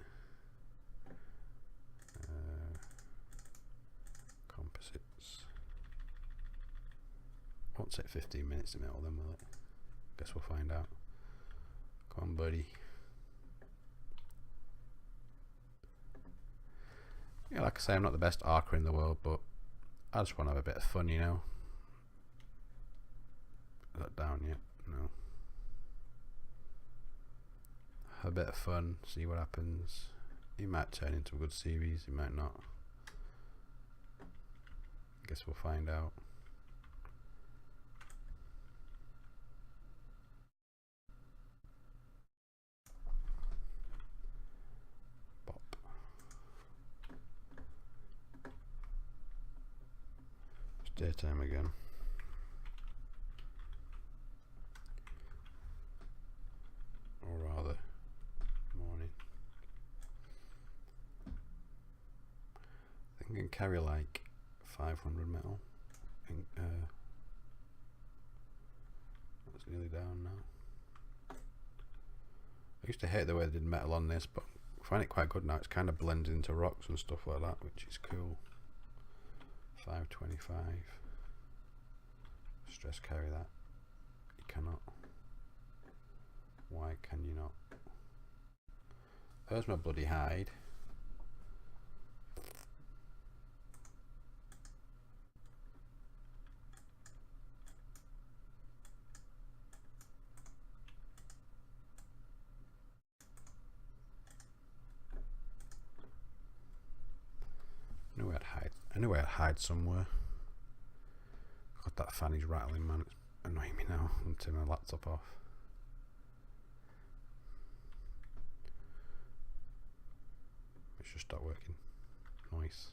Composites. Won't take 15 minutes to melt them, will it? Guess we'll find out. Come on, buddy. Yeah, like I say, I'm not the best archer in the world, but I just want to have a bit of fun, you know. Is that down yet? No. Have a bit of fun, see what happens. It might turn into a good series, it might not. I guess we'll find out. Bop. It's daytime again. Or rather, morning. I think I can carry like 500 metal. I think that's nearly down now. I used to hate the way they did metal on this, but I find it quite good now. It's kind of blended into rocks and stuff like that, which is cool. 525. Stress carry that. You cannot. Why can you not? There's my bloody hide. I knew I'd hide somewhere. God, that fan is rattling, man. It's annoying me now. I'm turning my laptop off. It should start working. Nice.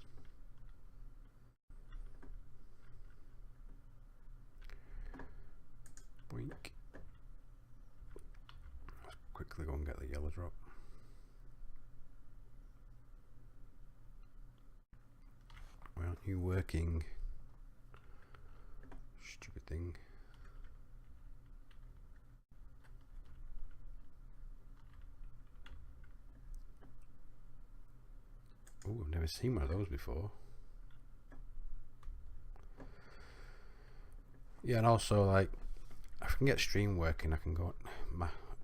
Boink. Let's quickly go and get the yellow drop. Why aren't you working? Stupid thing. Oh, I've never seen one of those before. Yeah, and also, like, if I can get stream working, I can go.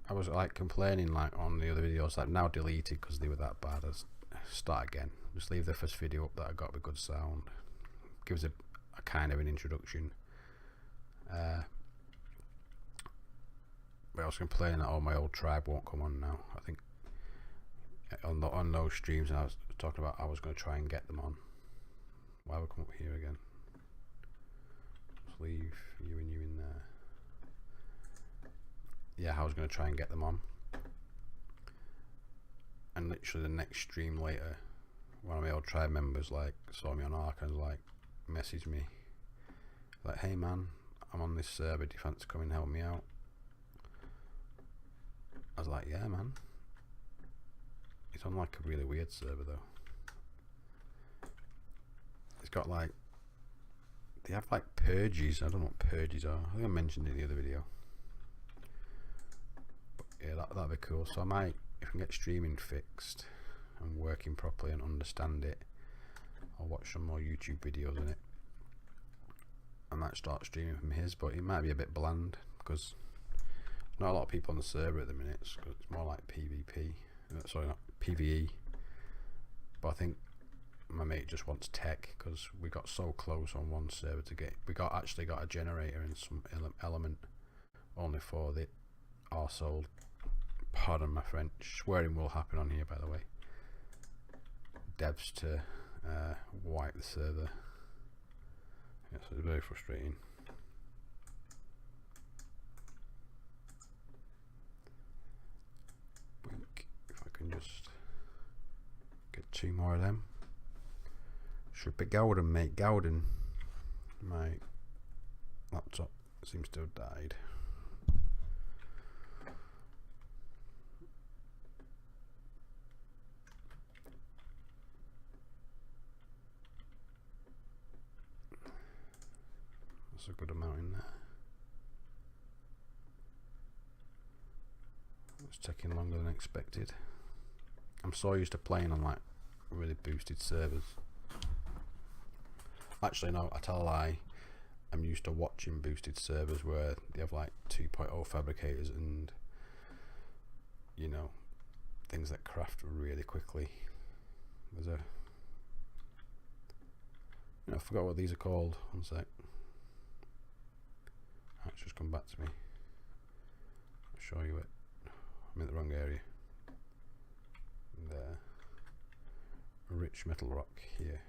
I was like complaining, like, on the other videos that now deleted because they were that bad. As start again. Just leave the first video up that I got with good sound. Gives a kind of an introduction. But I was complaining that all my old tribe won't come on now. I think on those streams, and I was talking about I was going to try and get them on. Why would I come up here again? Let's leave you and you in there. Yeah, I was going to try and get them on. And literally the next stream later, one of my old tribe members like saw me on Ark and like messaged me like, hey man, I'm on this server, do you fancy come and help me out? I was like, yeah man. It's on like a really weird server though. It's got like, they have like purges. I don't know what purges are. I think I mentioned it in the other video. But yeah, that'd be cool. So I might, if I can get streaming fixed and working properly and understand it, I'll watch some more YouTube videos in it. I might start streaming from his, but it might be a bit bland because there's not a lot of people on the server at the minute. It's more like PvP. Sorry, not PvE. But I think my mate just wants tech because we got so close on one server to get. We actually got a generator and some element only for the arsehole. Pardon my French. Swearing will happen on here, by the way. Devs to wipe the server. Yes, it's very frustrating. If I can just get 2 more of them. Should be Gowden, mate. Gowden. My laptop seems to have died. That's a good amount in there. It's taking longer than expected. I'm so used to playing on like really boosted servers. Actually no, I tell a lie. I'm used to watching boosted servers where they have like 2.0 fabricators and, you know, things that craft really quickly. There's a, you know, I forgot what these are called. One sec. It's just come back to me. I'll show you it. I'm in the wrong area. There. Rich metal rock here.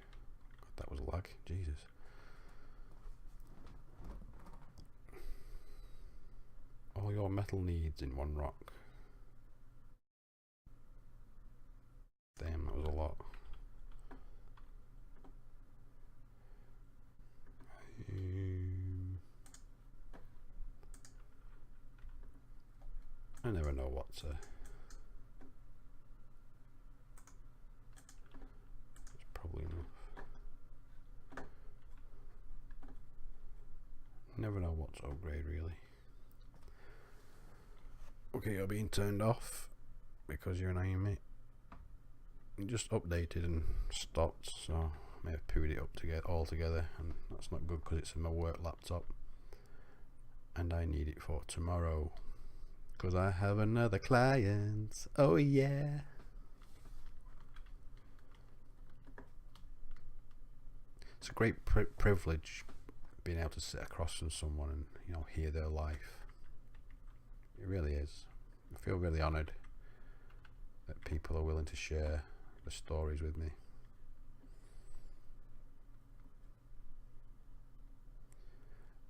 God, that was a lag. Jesus. All your metal needs in one rock. Damn, that was a lot. I never know what to. It's probably enough. Never know what to upgrade really. Okay, you're being turned off because you're annoying me. It just updated and stopped, so I may have pooed it up to get all together, and that's not good because it's in my work laptop and I need it for tomorrow. 'Cause I have another client. Oh yeah. It's a great privilege being able to sit across from someone and, you know, hear their life. It really is. I feel really honoured that people are willing to share the stories with me.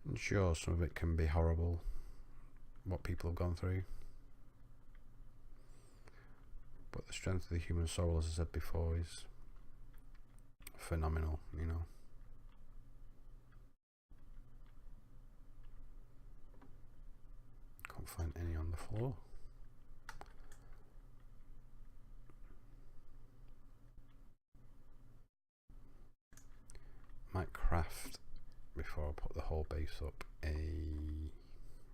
And sure, some of it can be horrible, what people have gone through. But the strength of the human soul, as I said before, is phenomenal, you know. Can't find any on the floor. Might craft, before I put the whole base up, a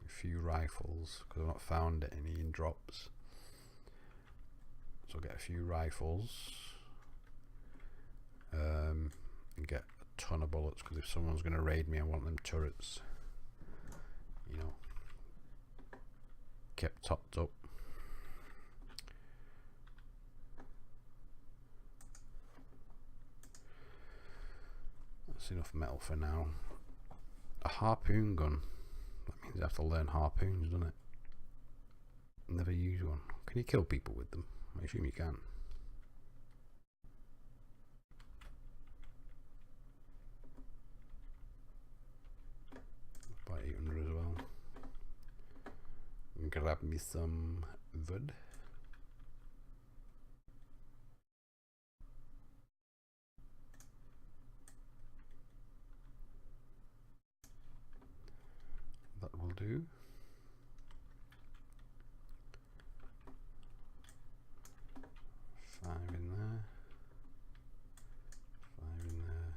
few rifles, because I've not found any in drops. So I'll get a few rifles and get a ton of bullets, because if someone's going to raid me, I want them turrets, you know, kept topped up. That's enough metal for now. A harpoon gun. That means I have to learn harpoons, doesn't it? Never use one. Can you kill people with them? I assume you can. Buy 800 as well. Grab me some wood. That will do. Five in there. Five in there.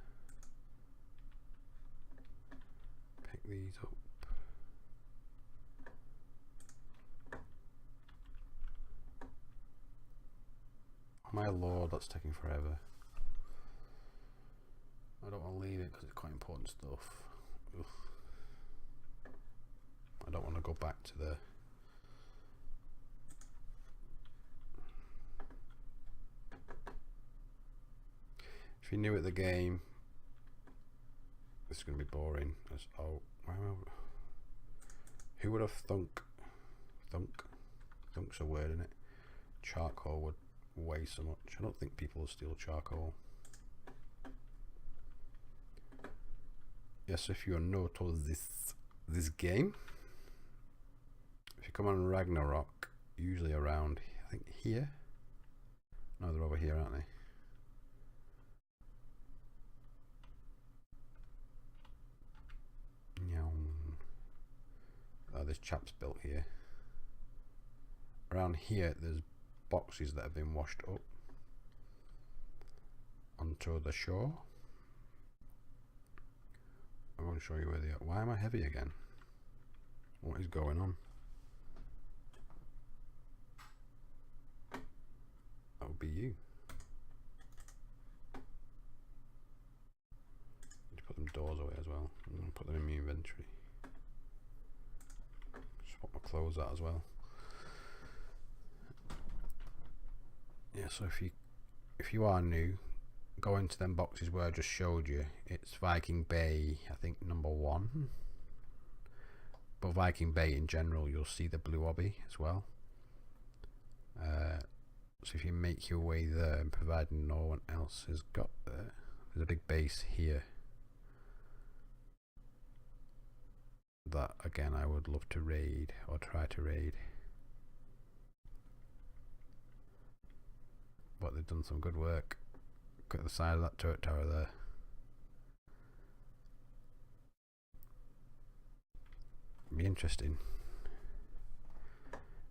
Pick these up. Oh my lord, that's taking forever. I don't want to leave it because it's quite important stuff. Ugh. I don't want to go back to the if you're new at the game, this is going to be boring. Oh, who would have thunk's a word, isn't it? Charcoal would weigh so much. I don't think people will steal charcoal. Yes, if you are new to this game, if you come on Ragnarok, usually around, I think here. No, they're over here, aren't they? Oh, this chap's built here. Around here, there's boxes that have been washed up onto the shore. I want to show you where they are. Why am I heavy again? What is going on? That would be you. Need to put them doors away as well. I'm going to put them in my inventory. Swap my clothes out as well. Yeah, so if you are new, go into them boxes where I just showed you. It's Viking Bay, I think #1. But Viking Bay in general, you'll see the blue obby as well. So if you make your way there, and providing no one else has got there, there's a big base here that again I would love to raid, or try to raid. But they've done some good work. Look at the side of that turret tower there. Be interesting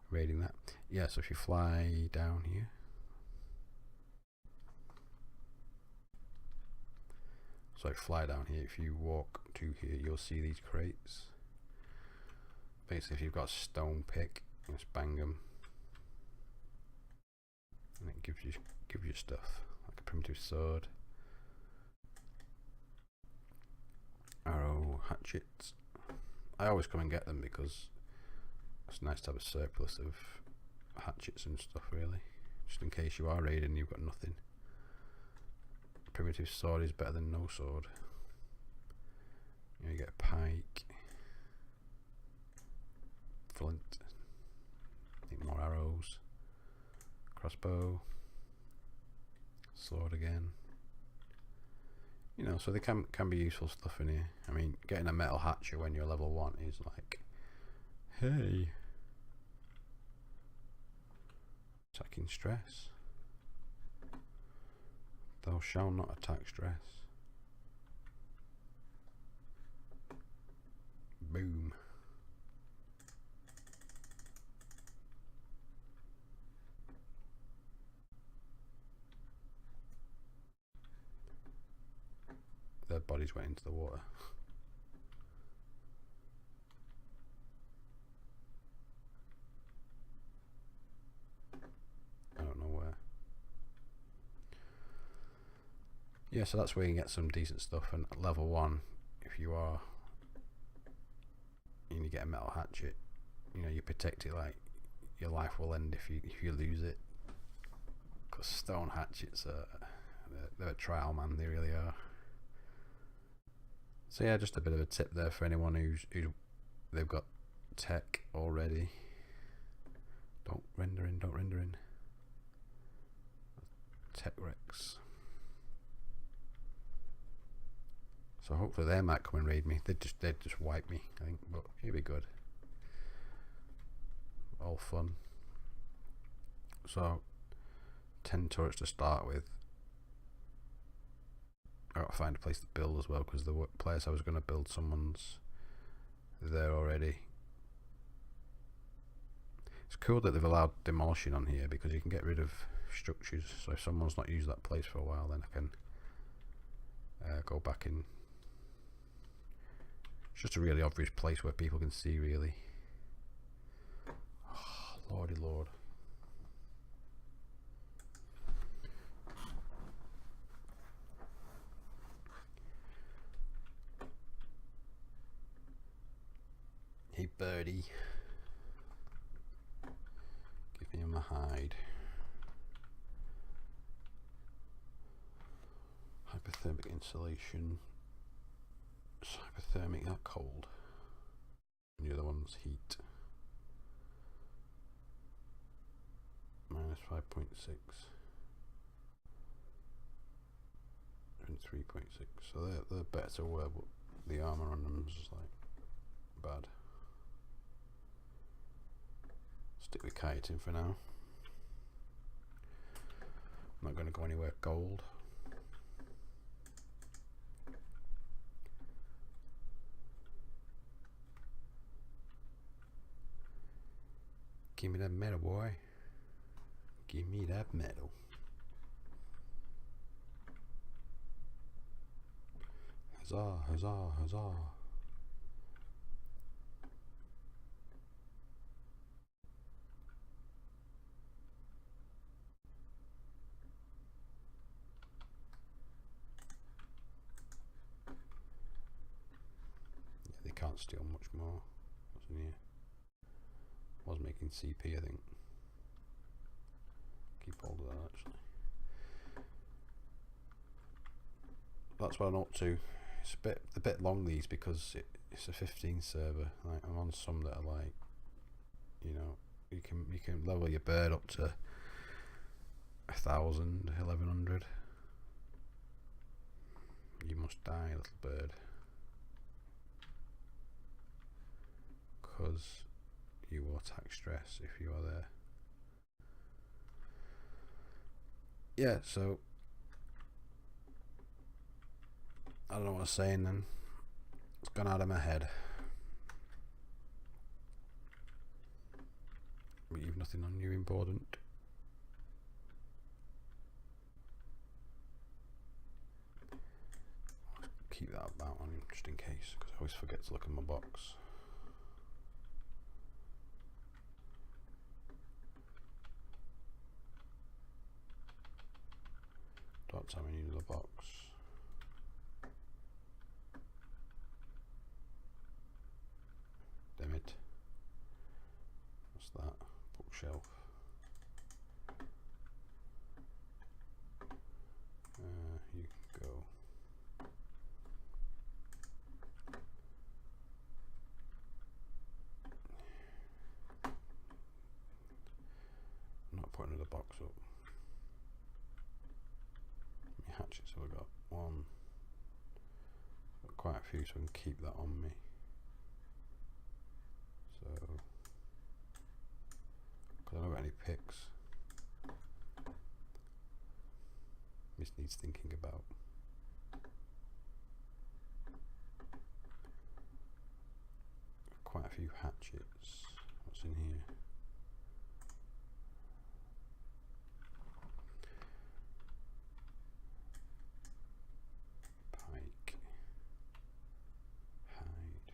raiding that. Yeah, so if you fly down here, so fly down here, if you walk to here, you'll see these crates. Basically, if you've got a stone pick, you just bang them and it gives you stuff like a primitive sword, arrow, hatchets. I always come and get them because It's nice to have a surplus of hatchets and stuff, really, just in case you are raiding and you've got nothing. Primitive sword is better than no sword. You get a pike, flint, need more arrows, crossbow, sword again. You know, so they can be useful stuff in here. I mean, getting a metal hatchet when you're level 1 is like, hey, attacking stress. Thou shalt not attack stress. Boom. Their bodies went into the water. I don't know where. Yeah, so that's where you can get some decent stuff. And at level 1, if you are, and you get a metal hatchet, you know, you protect it, like your life will end if you lose it. Because stone hatchets they're a trial, man. They really are. So yeah, just a bit of a tip there for anyone who's they've got tech already. Don't render in. Tech Rex. So hopefully they might come and raid me. They'd just wipe me, I think, but it'd be good. All fun. So 10 turrets to start with. I gotta find a place to build as well, because the place I was going to build, someone's there already. It's cool that they've allowed demolishing on here, because you can get rid of structures. So if someone's not used that place for a while, then I can go back in. It's just a really obvious place where people can see, really. Oh, lordy lord. Hey birdie, give me my hide. Hypothermic insulation. It's hypothermic, that cold. And the other one's heat. Minus 5.6 and 3.6. So they're better to wear, but the armor on them is like bad. Stick with kiting for now. I'm not going to go anywhere gold. Give me that metal, boy. Give me that metal. Huzzah, huzzah, huzzah. Yeah, they can't steal much more. What's in here? Was making CP, I think. Keep hold of that, actually. That's what I'm up to. It's a bit long, these, because it's a 15 server. Like, I'm on some that are like, you know, you can level your bird up to 1,000, 1,100. You must die, little bird, because you will attack stress if you are there. Yeah, so I don't know what I was saying then. It's gone out of my head. But you've nothing on you important. Keep that about on him just in case, because I always forget to look in my box. Don't tell me you need the box. Damn it. that? Bookshelf. You go. I'm not putting another box up. My hatchets, so I've got one. Got quite a few, so I can keep that on me. So, because I don't have any picks. This needs thinking about. Quite a few hatchets. What's in here? Pike. Hide.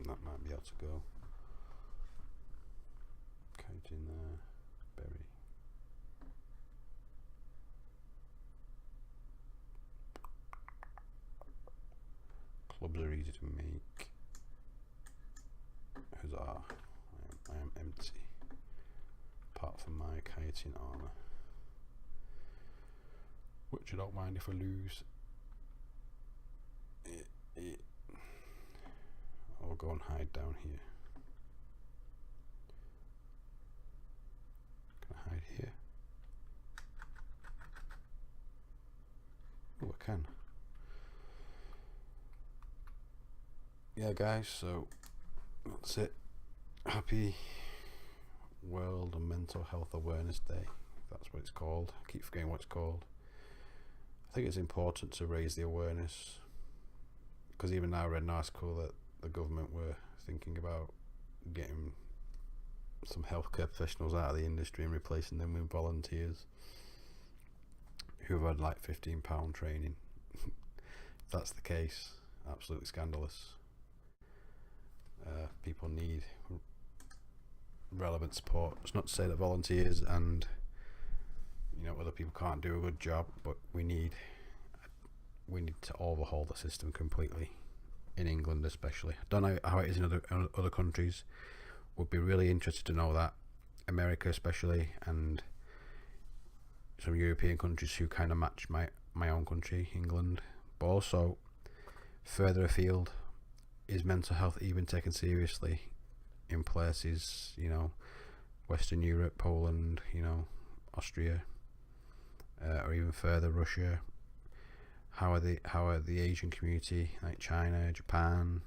That might be able to go. Kite in there. Berry. Clubs are easy to make. Huzzah. I am empty. Apart from my kiting armour. Which I don't mind if I lose. I'll go and hide down here. Can I hide here? Oh, I can. Yeah guys, so that's it. Happy World Mental Health Awareness Day. That's what it's called. I keep forgetting what it's called. I think it's important to raise the awareness, because even now I read an article that the government were thinking about getting some healthcare professionals out of the industry and replacing them with volunteers who have had like £15 training. If that's the case, absolutely scandalous. People need relevant support. It's not to say that volunteers and other people can't do a good job, but we need to overhaul the system completely, in England especially. I don't know how it is in other countries. Would be really interested to know that. America especially, and some European countries who kind of match my own country, England. But also further afield, is mental health even taken seriously in places, Western Europe, Poland, Austria, or even further, Russia? How are the Asian community, like China, Japan,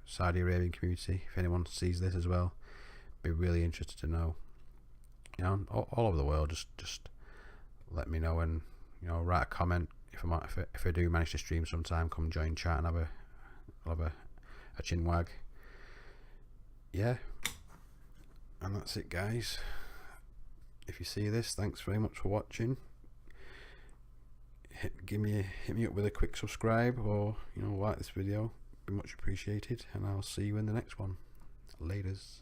Saudi Arabian community? If anyone sees this as well, be really interested to know. All over the world, just let me know, and write a comment. If I do manage to stream sometime, come join chat and have a chin wag. Yeah, and that's it guys. If you see this, thanks very much for watching. Hit me up with a quick subscribe, or like this video, be much appreciated, and I'll see you in the next one. Laters.